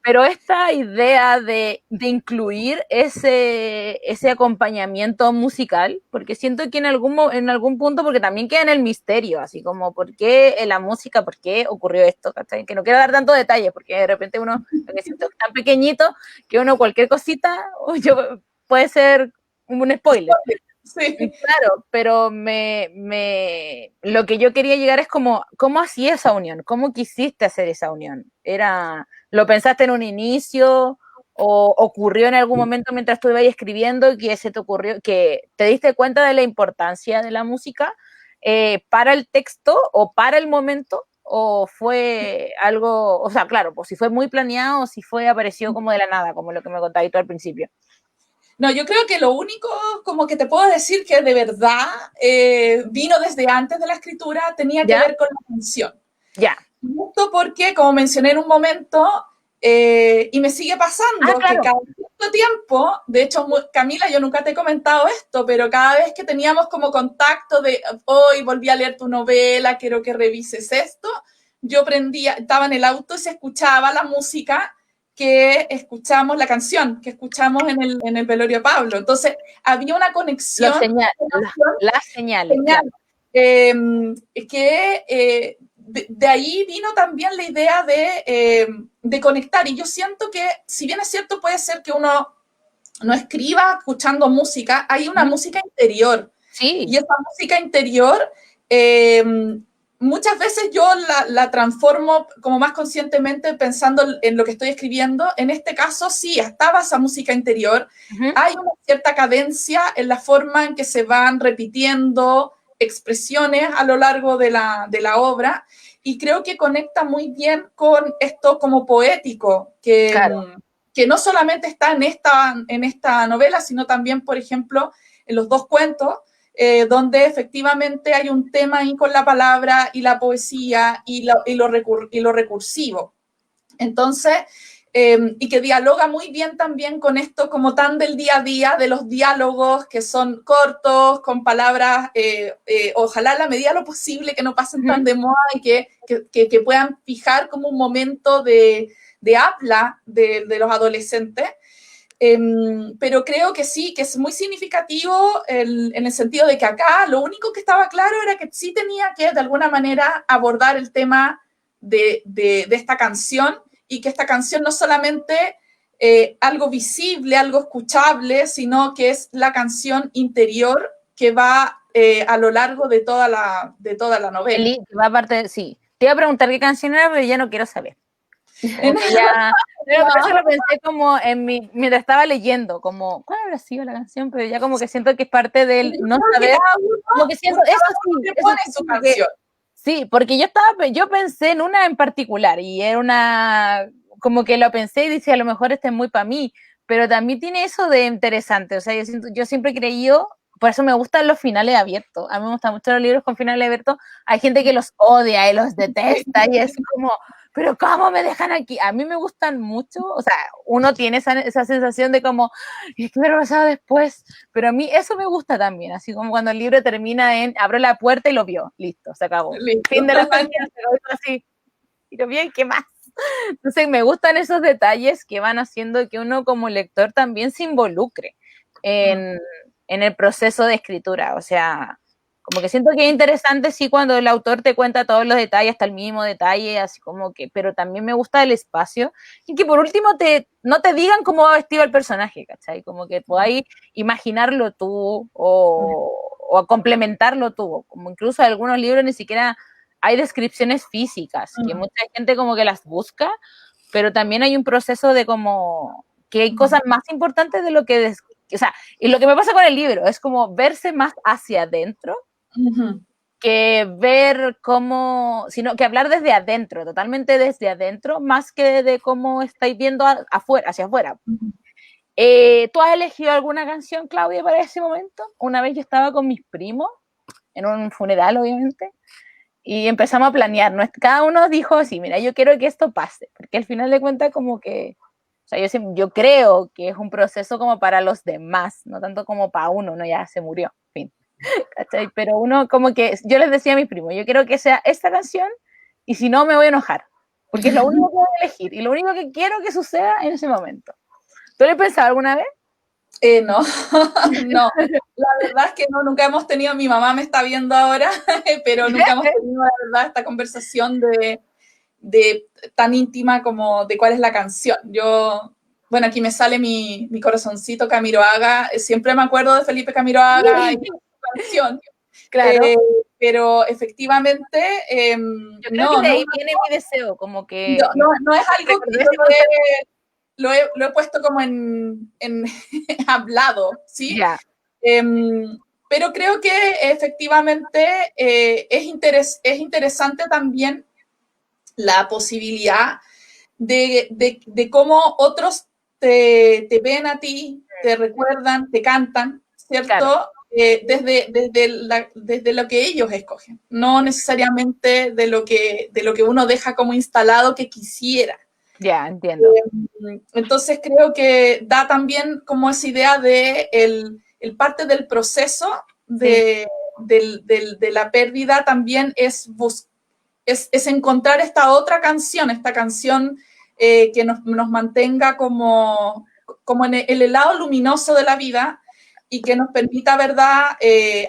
Pero esta idea de incluir ese acompañamiento musical, porque siento que en algún punto, porque también queda en el misterio, así como por qué la música, por qué ocurrió esto, ¿cachai? Que no quiero dar tantos detalles, porque de repente uno, porque siento tan pequeñito, que uno cualquier cosita, puede ser un spoiler. Sí. Claro, pero lo que yo quería llegar es como, ¿cómo hacía esa unión? ¿Cómo quisiste hacer esa unión? ¿Lo pensaste en un inicio o ocurrió en algún momento mientras tú ibas escribiendo que se te ocurrió, que te diste cuenta de la importancia de la música para el texto o para el momento? ¿O fue algo, o sea, claro, pues si fue muy planeado o si apareció como de la nada, como lo que me contaste tú al principio? No, yo creo que lo único como que te puedo decir que de verdad vino desde antes de la escritura, tenía que ver con la canción. Ya. Justo porque, como mencioné en un momento, y me sigue pasando, que cada cierto tiempo, de hecho, Camila, yo nunca te he comentado esto, pero cada vez que teníamos como contacto de, hoy volví a leer tu novela, quiero que revises esto, yo estaba en el auto y se escuchaba la música que escuchamos, la canción que escuchamos en el velorio Pablo. Entonces, había una conexión. Las señales. Que de ahí vino también la idea de conectar. Y yo siento que, si bien es cierto, puede ser que uno no escriba escuchando música, hay una música interior. Sí. Y esa música interior... muchas veces yo la transformo como más conscientemente pensando en lo que estoy escribiendo. En este caso, sí, estaba esa música interior. Hay una cierta cadencia en la forma en que se van repitiendo expresiones a lo largo de la obra, y creo que conecta muy bien con esto como poético, que no solamente está en esta novela, sino también, por ejemplo, en los dos cuentos, donde efectivamente hay un tema ahí con la palabra y la poesía y lo recursivo. Entonces, y que dialoga muy bien también con esto como tan del día a día, de los diálogos que son cortos, con palabras, ojalá a la medida de lo posible que no pasen tan de moda y que puedan fijar como un momento de habla de los adolescentes. Pero creo que sí, que es muy significativo en el sentido de que acá lo único que estaba claro era que sí tenía que de alguna manera abordar el tema de esta canción, y que esta canción no solamente algo visible, algo escuchable, sino que es la canción interior que va a lo largo de toda la novela. Va aparte, sí. Te iba a preguntar qué canción era, pero ya no quiero saber. Ya, pero por eso lo pensé como mientras estaba leyendo, como, ¿cuál habrá sido la canción? Pero ya como que siento que es parte del no saber, como que siento, eso pone su canción. Sí, porque yo pensé en una en particular, y era una, como que lo pensé y dije, a lo mejor este es muy para mí, pero también tiene eso de interesante, o sea, yo siempre he creído, por eso me gustan los finales abiertos, a mí me gustan mucho los libros con finales abiertos, hay gente que los odia y los detesta, y es como, pero ¿cómo me dejan aquí? A mí me gustan mucho, o sea, uno tiene esa sensación de como, ¿qué me ha pasado después? Pero a mí eso me gusta también, así como cuando el libro termina en, abro la puerta y lo vio, listo, se acabó. Listo. Fin de la página, se acabó así, y lo bien, ¿qué más? Entonces me gustan esos detalles que van haciendo que uno como lector también se involucre en el proceso de escritura, o sea, como que siento que es interesante sí cuando el autor te cuenta todos los detalles, hasta el mínimo detalle, así como que, pero también me gusta el espacio, y que por último no te digan cómo va vestido el personaje, ¿cachai? Como que podáis imaginarlo tú o complementarlo tú, como incluso en algunos libros ni siquiera hay descripciones físicas, que mucha gente como que las busca, pero también hay un proceso de como que hay cosas más importantes de lo que o sea, y lo que me pasa con el libro es como verse más hacia adentro que ver cómo, sino que hablar desde adentro, totalmente desde adentro, más que de cómo estáis viendo afuera, hacia afuera. ¿Tú has elegido alguna canción, Claudia, para ese momento? Una vez yo estaba con mis primos, en un funeral, obviamente, y empezamos a planear. Cada uno dijo así, mira, yo quiero que esto pase, porque al final de cuentas como que, o sea, yo creo que es un proceso como para los demás, no tanto como para uno, no, ya se murió, fin. ¿Cachai? Pero uno como que, yo les decía a mis primos, yo quiero que sea esta canción, y si no me voy a enojar, porque es lo único que voy a elegir, y lo único que quiero que suceda en ese momento. ¿Tú lo has pensado alguna vez? No, no, la verdad es que no, nunca hemos tenido, mi mamá me está viendo ahora, pero nunca hemos tenido, la verdad, esta conversación de tan íntima como de cuál es la canción. Yo, bueno, aquí me sale mi corazoncito Camiroaga, siempre me acuerdo de Felipe Camiroaga y su canción. Claro. Pero efectivamente, yo creo que de ahí viene mi deseo, como que... No es algo que yo lo he puesto como en hablado, ¿sí? Yeah. Pero creo que efectivamente es interesante también la posibilidad de cómo otros te ven a ti, te recuerdan, te cantan, ¿cierto? Claro. Desde lo que ellos escogen, no necesariamente de lo que uno deja como instalado que quisiera. Ya, entiendo. Entonces creo que da también como esa idea de el parte del proceso de la pérdida también es encontrar esta otra canción, que nos mantenga como en el lado luminoso de la vida y que nos permita, ¿verdad?,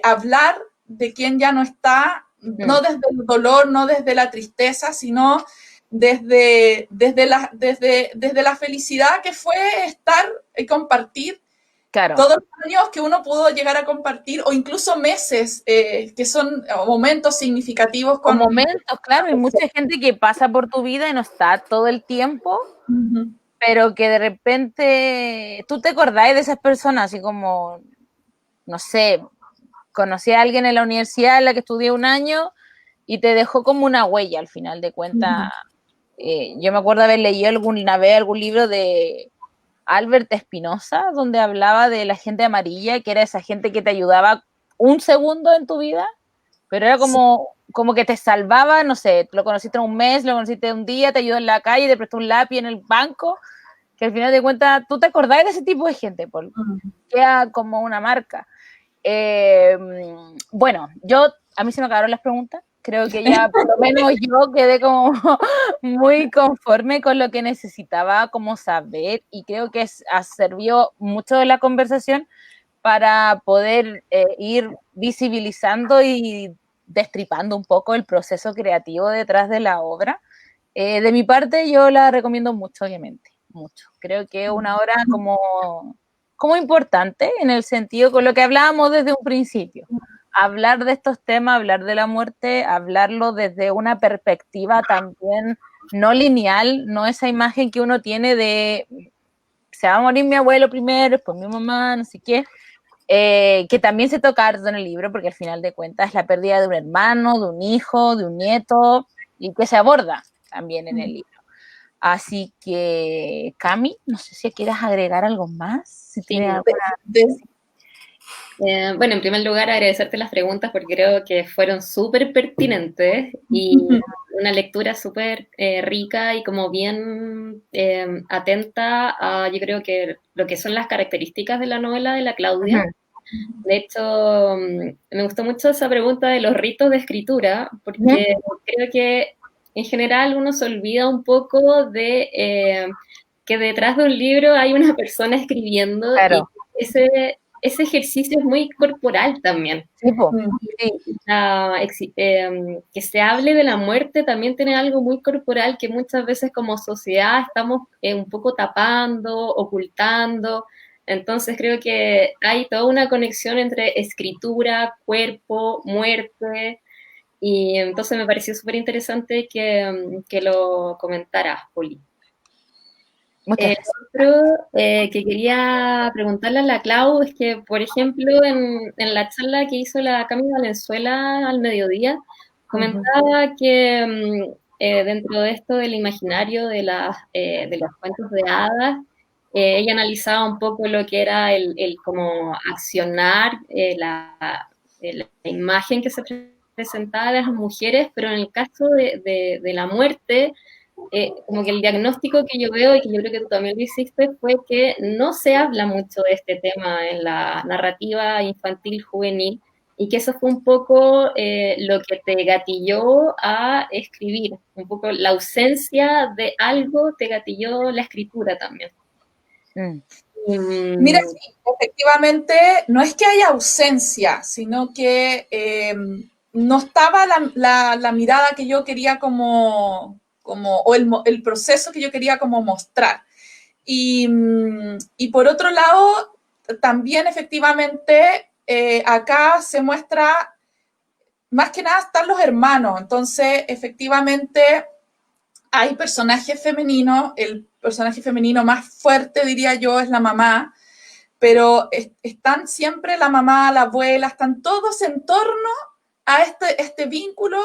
hablar de quien ya no está, no desde el dolor, no desde la tristeza, sino desde la felicidad que fue estar y compartir. Claro. Todos los años que uno pudo llegar a compartir, o incluso meses, que son momentos significativos. Con momentos, claro, hay mucha gente que pasa por tu vida y no está todo el tiempo, pero que de repente tú te acordáis de esas personas, así como, no sé, conocí a alguien en la universidad en la que estudié un año y te dejó como una huella al final de cuentas. Yo me acuerdo haber leído alguna vez algún libro de Albert Espinosa, donde hablaba de la gente amarilla, que era esa gente que te ayudaba un segundo en tu vida, pero era como que te salvaba, no sé, lo conociste en un mes, lo conociste un día, te ayudó en la calle, te prestó un lápiz en el banco, que al final de cuentas tú te acordás de ese tipo de gente, por queda como una marca. Bueno, a mí se me acabaron las preguntas. Creo que ya por lo menos yo quedé como muy conforme con lo que necesitaba como saber, y creo que servido mucho de la conversación para poder ir visibilizando y destripando un poco el proceso creativo detrás de la obra. De mi parte, yo la recomiendo mucho, obviamente, mucho. Creo que es una obra como importante en el sentido con lo que hablábamos desde un principio. Hablar de estos temas, hablar de la muerte, hablarlo desde una perspectiva también no lineal, no esa imagen que uno tiene de se va a morir mi abuelo primero, después mi mamá, no sé qué, que también se toca harto en el libro, porque al final de cuentas es la pérdida de un hermano, de un hijo, de un nieto, y que se aborda también en el libro. Así que, Cami, no sé si quieres agregar algo más. Si tienes alguna... Bueno, en primer lugar, agradecerte las preguntas porque creo que fueron súper pertinentes y una lectura súper rica y como bien atenta a, yo creo que lo que son las características de la novela de la Claudia. De hecho, me gustó mucho esa pregunta de los ritos de escritura, porque creo que en general uno se olvida un poco de que detrás de un libro hay una persona escribiendo, claro. Y ese ejercicio es muy corporal también. Sí, Que se hable de la muerte también tiene algo muy corporal que muchas veces como sociedad estamos un poco tapando, ocultando. Entonces creo que hay toda una conexión entre escritura, cuerpo, muerte, y entonces me pareció súper interesante que lo comentaras, Poli. Otro que quería preguntarle a la Clau es que, por ejemplo, en la charla que hizo la Cami Valenzuela al mediodía, comentaba que dentro de esto del imaginario de los cuentos de hadas, ella analizaba un poco lo que era el como accionar la imagen que se presentaba de las mujeres, pero en el caso de la muerte, como que el diagnóstico que yo veo y que yo creo que tú también lo hiciste fue que no se habla mucho de este tema en la narrativa infantil juvenil y que eso fue un poco lo que te gatilló a escribir, un poco la ausencia de algo te gatilló la escritura también. Mira, sí, efectivamente, no es que haya ausencia, sino que no estaba la mirada que yo quería o el proceso que yo quería como mostrar. Y por otro lado, también efectivamente acá se muestra, más que nada están los hermanos, entonces efectivamente hay personajes femeninos, el personaje femenino más fuerte, diría yo, es la mamá, pero están siempre la mamá, la abuela, están todos en torno a este vínculo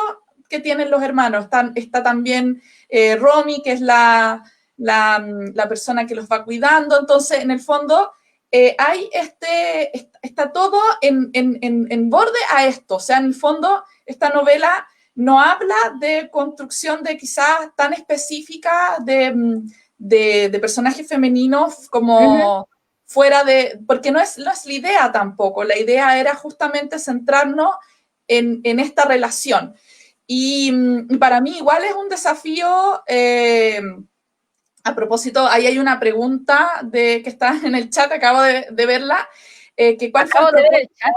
que tienen los hermanos. Está también Romy, que es la persona que los va cuidando. Entonces, en el fondo, hay está todo en borde a esto. O sea, en el fondo, esta novela no habla de construcción de quizás tan específica de personajes femeninos como fuera de... Porque no es la idea tampoco. La idea era justamente centrarnos en esta relación. Y para mí igual es un desafío... a propósito, ahí hay una pregunta que está en el chat, acabo de verla. Acabo de ver el chat.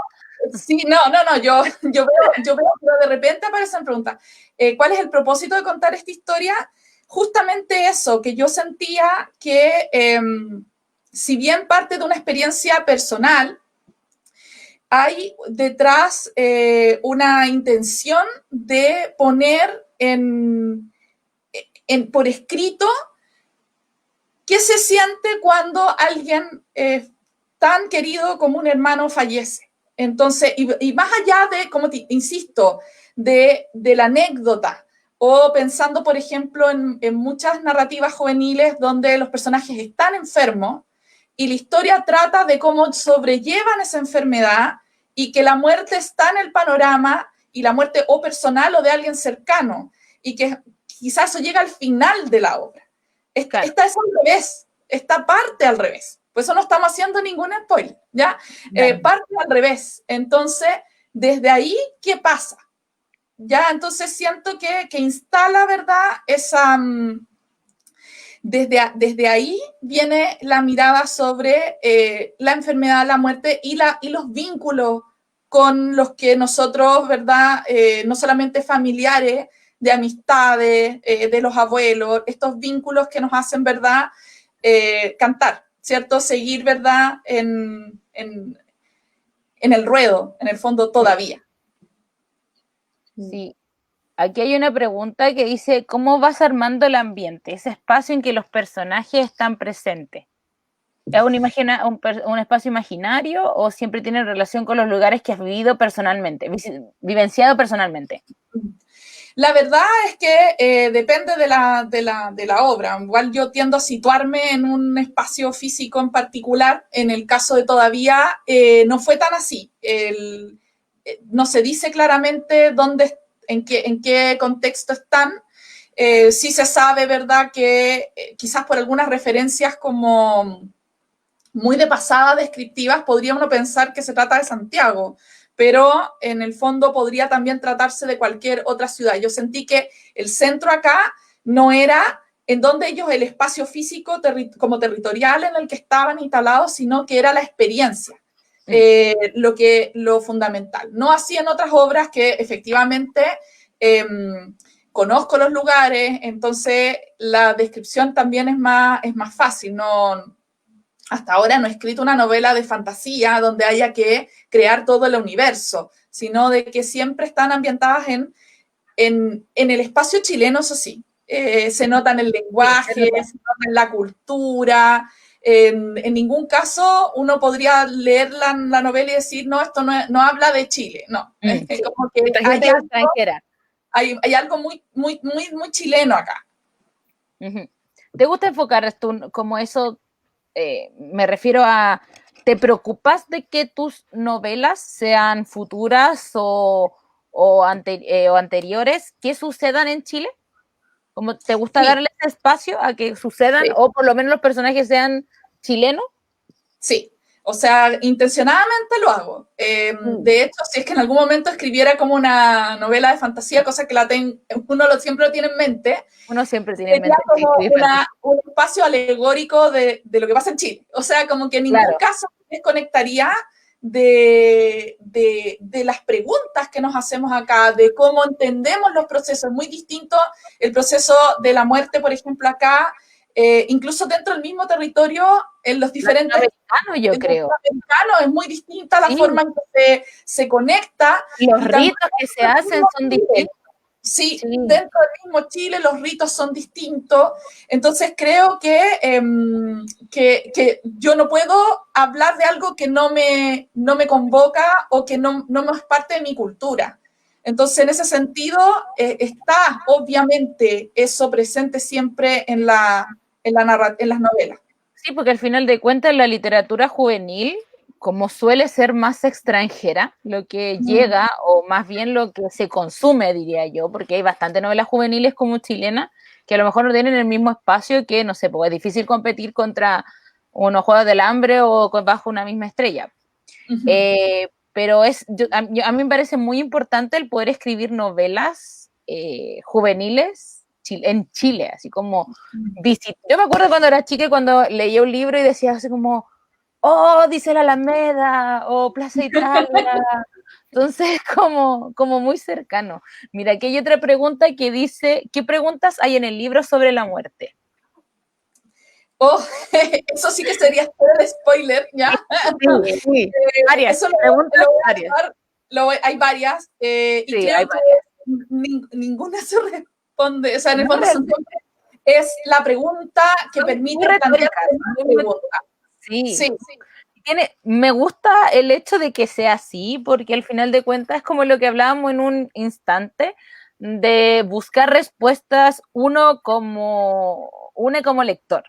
Sí, no, yo veo, pero de repente aparecen preguntas. ¿Cuál es el propósito de contar esta historia? Justamente eso, que yo sentía que si bien parte de una experiencia personal, hay detrás una intención de poner por escrito qué se siente cuando alguien tan querido como un hermano fallece. Entonces, y más allá de, como insisto, de la anécdota, o pensando, por ejemplo, en muchas narrativas juveniles donde los personajes están enfermos y la historia trata de cómo sobrellevan esa enfermedad y que la muerte está en el panorama, y la muerte o personal o de alguien cercano, y que quizás eso llega al final de la obra. Esta es al revés. esta parte al revés. Por eso no estamos haciendo ningún spoiler, ¿ya? Parte al revés. Entonces, desde ahí, ¿qué pasa? Ya, entonces siento que instala, ¿verdad? Esa... Desde ahí viene la mirada sobre la enfermedad, la muerte y los vínculos con los que nosotros, ¿verdad? No solamente familiares, de amistades, de los abuelos, estos vínculos que nos hacen, ¿verdad? Cantar, ¿cierto? Seguir, ¿verdad? En el ruedo, en el fondo, todavía. Sí. Aquí hay una pregunta que dice, ¿cómo vas armando el ambiente, ese espacio en que los personajes están presentes? ¿Es un espacio imaginario o siempre tiene relación con los lugares que has vivido personalmente, vivenciado personalmente? La verdad es que depende de la obra. Igual yo tiendo a situarme en un espacio físico en particular. En el caso de Todavía, no fue tan así. No se dice claramente en qué contexto están. Sí se sabe, ¿verdad?, que quizás por algunas referencias como muy de pasada descriptivas podría uno pensar que se trata de Santiago, pero en el fondo podría también tratarse de cualquier otra ciudad. Yo sentí que el centro acá no era en donde ellos el espacio físico como territorial en el que estaban instalados, sino que era la experiencia, lo fundamental. No así en otras obras que efectivamente conozco los lugares, entonces la descripción también es más fácil, hasta ahora no he escrito una novela de fantasía donde haya que crear todo el universo, sino de que siempre están ambientadas en el espacio chileno, eso sí. Se nota en el lenguaje, se nota en la cultura. En ningún caso uno podría leer la novela y decir, no, esto no habla de Chile. No, es como que hay algo muy, muy, muy, muy chileno acá. ¿Te gusta enfocar tú como eso? Me refiero a, ¿te preocupas de que tus novelas sean futuras o anteriores que sucedan en Chile? ¿Cómo te gusta darle ese espacio a que sucedan o por lo menos los personajes sean chilenos? Sí, o sea, intencionadamente lo hago. De hecho, si es que en algún momento escribiera como una novela de fantasía, cosa que uno siempre lo tiene en mente, uno siempre tiene en mente como un espacio alegórico de lo que pasa en Chile. O sea, como que en ningún caso desconectaría de las preguntas que nos hacemos acá, de cómo entendemos los procesos. Muy distinto el proceso de la muerte, por ejemplo, acá, incluso dentro del mismo territorio, en los diferentes... Americano, yo creo. Americano es muy distinta la forma en que se conecta. Los ritos que se hacen son distintos. Sí, dentro del mismo Chile los ritos son distintos, entonces creo que yo no puedo hablar de algo que no me convoca o que no es parte de mi cultura. Entonces, en ese sentido, está obviamente eso presente siempre en las novelas. Sí, porque al final de cuentas la literatura juvenil, como suele ser más extranjera, lo que llega, o más bien lo que se consume, diría yo, porque hay bastantes novelas juveniles como chilenas, que a lo mejor no tienen el mismo espacio que, no sé, pues es difícil competir contra unos Juegos del Hambre o bajo una misma estrella. Pero a mí me parece muy importante el poder escribir novelas juveniles en Chile, así como yo me acuerdo cuando era chica, cuando leía un libro y decía así como, oh, dice la Alameda, o Plaza Italia, entonces como muy cercano. Mira, aquí hay otra pregunta que dice, ¿qué preguntas hay en el libro sobre la muerte? Oh, eso sí que sería el spoiler, ¿ya? Sí, varias, hay varias, y creo que ninguna se responde, o sea, en el fondo es la pregunta que permite plantear una pregunta. Sí. Me gusta el hecho de que sea así, porque al final de cuentas es como lo que hablábamos en un instante, de buscar respuestas uno como lector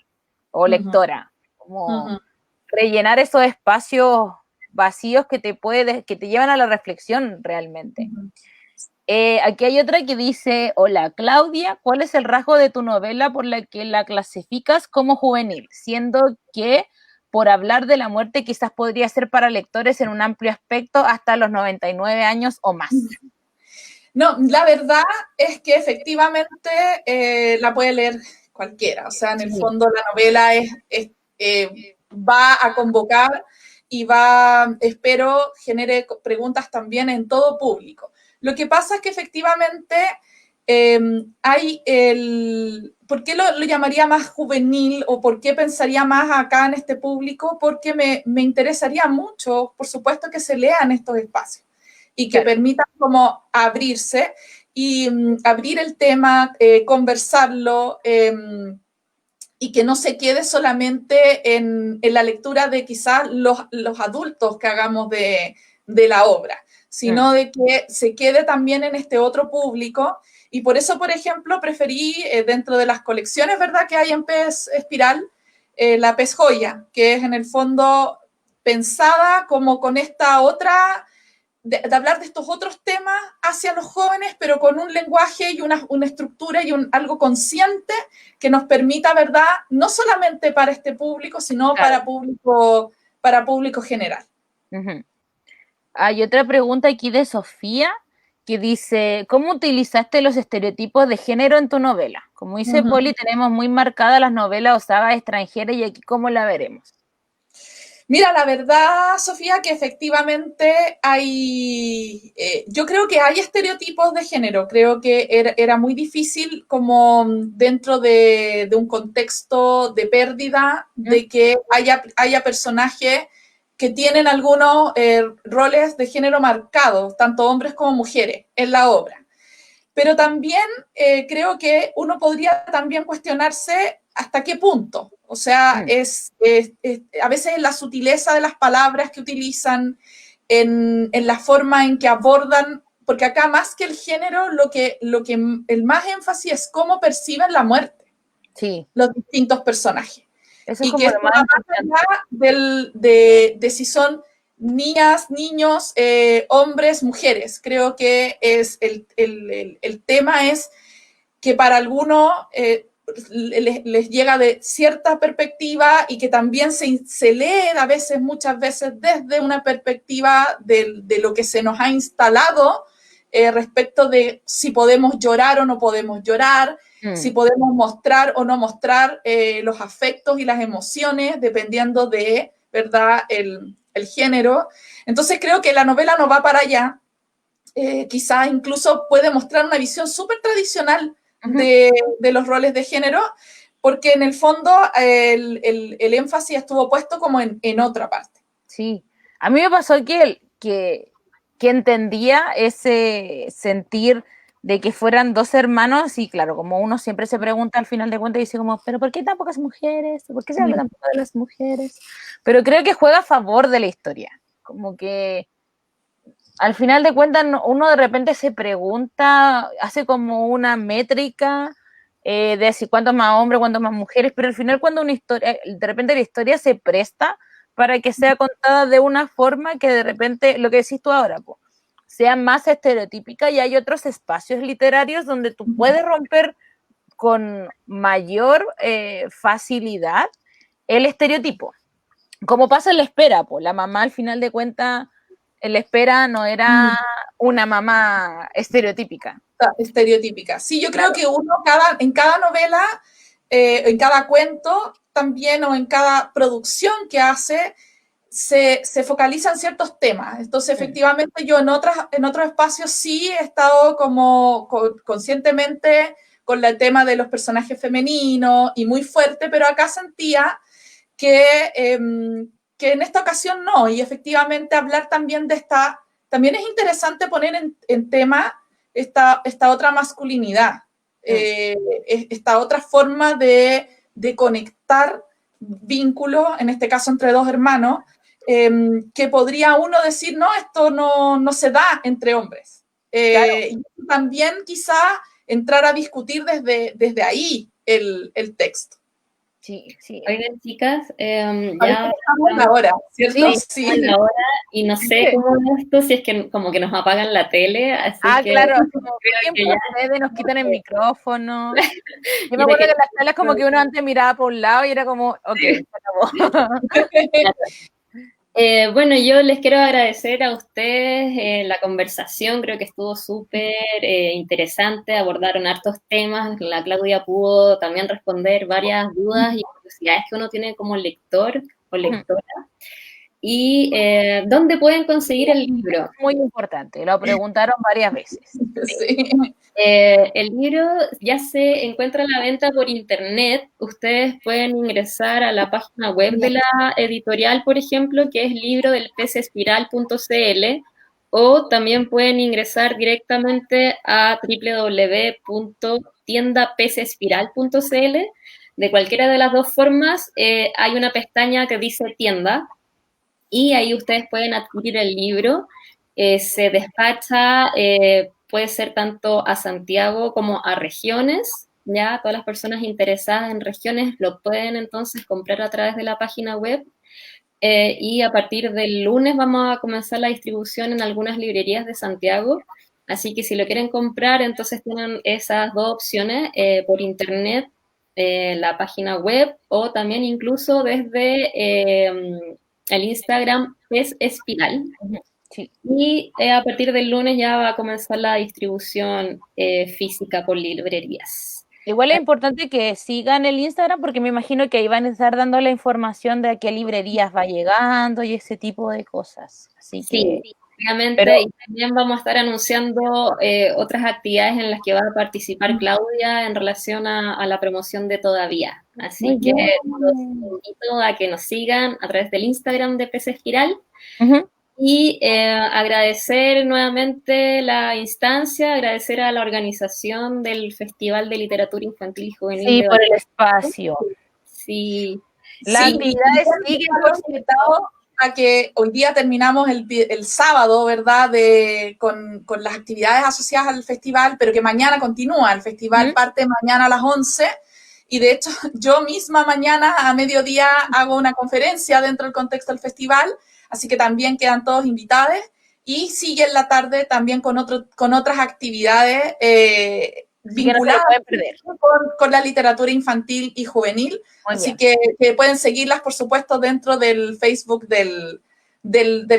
o lectora, como rellenar esos espacios vacíos que te llevan a la reflexión realmente. Aquí hay otra que dice, hola Claudia, ¿cuál es el rasgo de tu novela por la que la clasificas como juvenil? Siendo que por hablar de la muerte quizás podría ser para lectores en un amplio aspecto hasta los 99 años o más. No, la verdad es que efectivamente la puede leer cualquiera. O sea, en el fondo la novela va a convocar y espero, genere preguntas también en todo público. Lo que pasa es que efectivamente ¿por qué lo llamaría más juvenil o por qué pensaría más acá en este público? Porque me interesaría mucho, por supuesto, que se lean estos espacios y que permitan como abrirse y abrir el tema, conversarlo, y que no se quede solamente en la lectura de quizás los adultos que hagamos de la obra, sino de que se quede también en este otro público. Y por eso, por ejemplo, preferí dentro de las colecciones, ¿verdad?, que hay en Pez Espiral, la Pez Joya, que es en el fondo pensada como con esta otra de hablar de estos otros temas hacia los jóvenes, pero con un lenguaje y una estructura y algo consciente que nos permita, ¿verdad?, no solamente para este público, sino claro, para público general. Hay otra pregunta aquí de Sofía que dice, ¿cómo utilizaste los estereotipos de género en tu novela? Como dice Poli, tenemos muy marcadas las novelas o sagas extranjeras y aquí ¿cómo la veremos? Mira, la verdad, Sofía, que efectivamente yo creo que hay estereotipos de género. Creo que era muy difícil como dentro de un contexto de pérdida, de que haya personajes que tienen algunos roles de género marcados, tanto hombres como mujeres, en la obra. Pero también creo que uno podría también cuestionarse hasta qué punto. O sea, a veces la sutileza de las palabras que utilizan, en la forma en que abordan, porque acá más que el género, lo que el más énfasis es cómo perciben la muerte los distintos personajes. Eso y es como que esto va más allá de si son niñas, niños, hombres, mujeres. Creo que es el tema es que para algunos les llega de cierta perspectiva y que también se lee a veces, muchas veces, desde una perspectiva de lo que se nos ha instalado respecto de si podemos llorar o no podemos llorar, si podemos mostrar o no mostrar los afectos y las emociones, dependiendo de, ¿verdad?, el género. Entonces creo que la novela no va para allá. Quizás incluso puede mostrar una visión súper tradicional de los roles de género, porque en el fondo el énfasis estuvo puesto como en otra parte. Sí, a mí me pasó que entendía ese sentir de que fueran dos hermanos y claro, como uno siempre se pregunta al final de cuentas y dice como, pero ¿por qué tan pocas mujeres? ¿Por qué se habla tan poco de las mujeres? Pero creo que juega a favor de la historia, como que al final de cuentas uno de repente se pregunta, hace como una métrica de decir cuántos más hombres, cuántos más mujeres, pero al final cuando una historia, de repente la historia se presta para que sea contada de una forma que de repente, lo que decís tú ahora, po, sea más estereotípica y hay otros espacios literarios donde tú puedes romper con mayor facilidad el estereotipo. Como pasa en La Espera, po, la mamá al final de cuentas, en La Espera no era una mamá estereotípica. Estereotípica. Sí, yo creo que uno en cada novela, en cada cuento también o en cada producción que hace, se focalizan ciertos temas. Entonces, efectivamente, yo en otros espacios sí he estado como conscientemente con el tema de los personajes femeninos y muy fuerte, pero acá sentía que en esta ocasión no, y efectivamente hablar también también es interesante poner en tema esta otra masculinidad, esta otra forma de conectar vínculos, en este caso entre dos hermanos, que podría uno decir, no, esto no se da entre hombres. Claro. Y también quizá entrar a discutir desde ahí el texto. Sí, sí. Oigan, chicas, Ya ya estamos en la hora, ¿cierto? sí, en la hora y no sé cómo es esto, si es que como que nos apagan la tele, así que Claro, como creo ¿quién que ya, procede? Nos quitan el micrófono. Yo me mira acuerdo que que en las salas como que uno antes miraba por un lado y era como, ok, se acabó. bueno, yo les quiero agradecer a ustedes la conversación, creo que estuvo súper interesante, abordaron hartos temas, la Claudia pudo también responder varias dudas y curiosidades que uno tiene como lector o lectora. ¿Y dónde pueden conseguir el libro? Muy importante, lo preguntaron varias veces. Sí. El libro ya se encuentra a la venta por internet. Ustedes pueden ingresar a la página web de la editorial, por ejemplo, que es librodelpezespiral.cl, o también pueden ingresar directamente a www.tiendapecespiral.cl. De cualquiera de las dos formas, hay una pestaña que dice tienda y ahí ustedes pueden adquirir el libro. Se despacha, puede ser tanto a Santiago como a regiones, ya todas las personas interesadas en regiones lo pueden entonces comprar a través de la página web. Y a partir del lunes vamos a comenzar la distribución en algunas librerías de Santiago, así que si lo quieren comprar, entonces tienen esas dos opciones, por internet, la página web, o también incluso desde el Instagram es Espiral. Sí. Y a partir del lunes ya va a comenzar la distribución física por librerías. Igual es importante que sigan el Instagram porque me imagino que ahí van a estar dando la información de a qué librerías va llegando y ese tipo de cosas. Así Sí, que, obviamente, pero y también vamos a estar anunciando otras actividades en las que va a participar Claudia en relación a la promoción de Todavía. muy Así que bien. los invito a que nos sigan a través del Instagram de Pez Espiral Ujú. y agradecer nuevamente la instancia, agradecer a la organización del Festival de Literatura Infantil y Juvenil Sí, de por el Valparaíso. espacio. Sí, Las Sí, actividades siguen, por los invitados a que hoy día terminamos el sábado, ¿verdad? Con las actividades asociadas al festival, pero que mañana continúa. El festival parte mañana a las 11 y de hecho yo misma mañana a mediodía hago una conferencia dentro del contexto del festival, así que también quedan todos invitados y sigue en la tarde también con otras actividades así que no se lo vinculadas pueden perder. con la literatura infantil y juvenil. Muy Así bien. que pueden seguirlas, por supuesto, dentro del Facebook del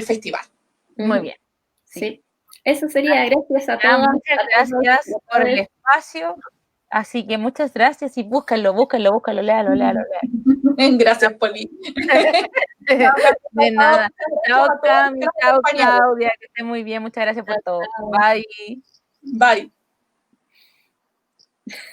festival. Muy bien. Sí. Eso sería, gracias a Ya, todas. muchas A todos, gracias a por el todos. espacio. Así que muchas gracias y búscalo, léalo, léalo. Gracias, Poli. De nada. Chao, A todos los Cami, que nos chao, acompañaron. Claudia, que esté muy bien. Muchas gracias por todo. Bye. Bye.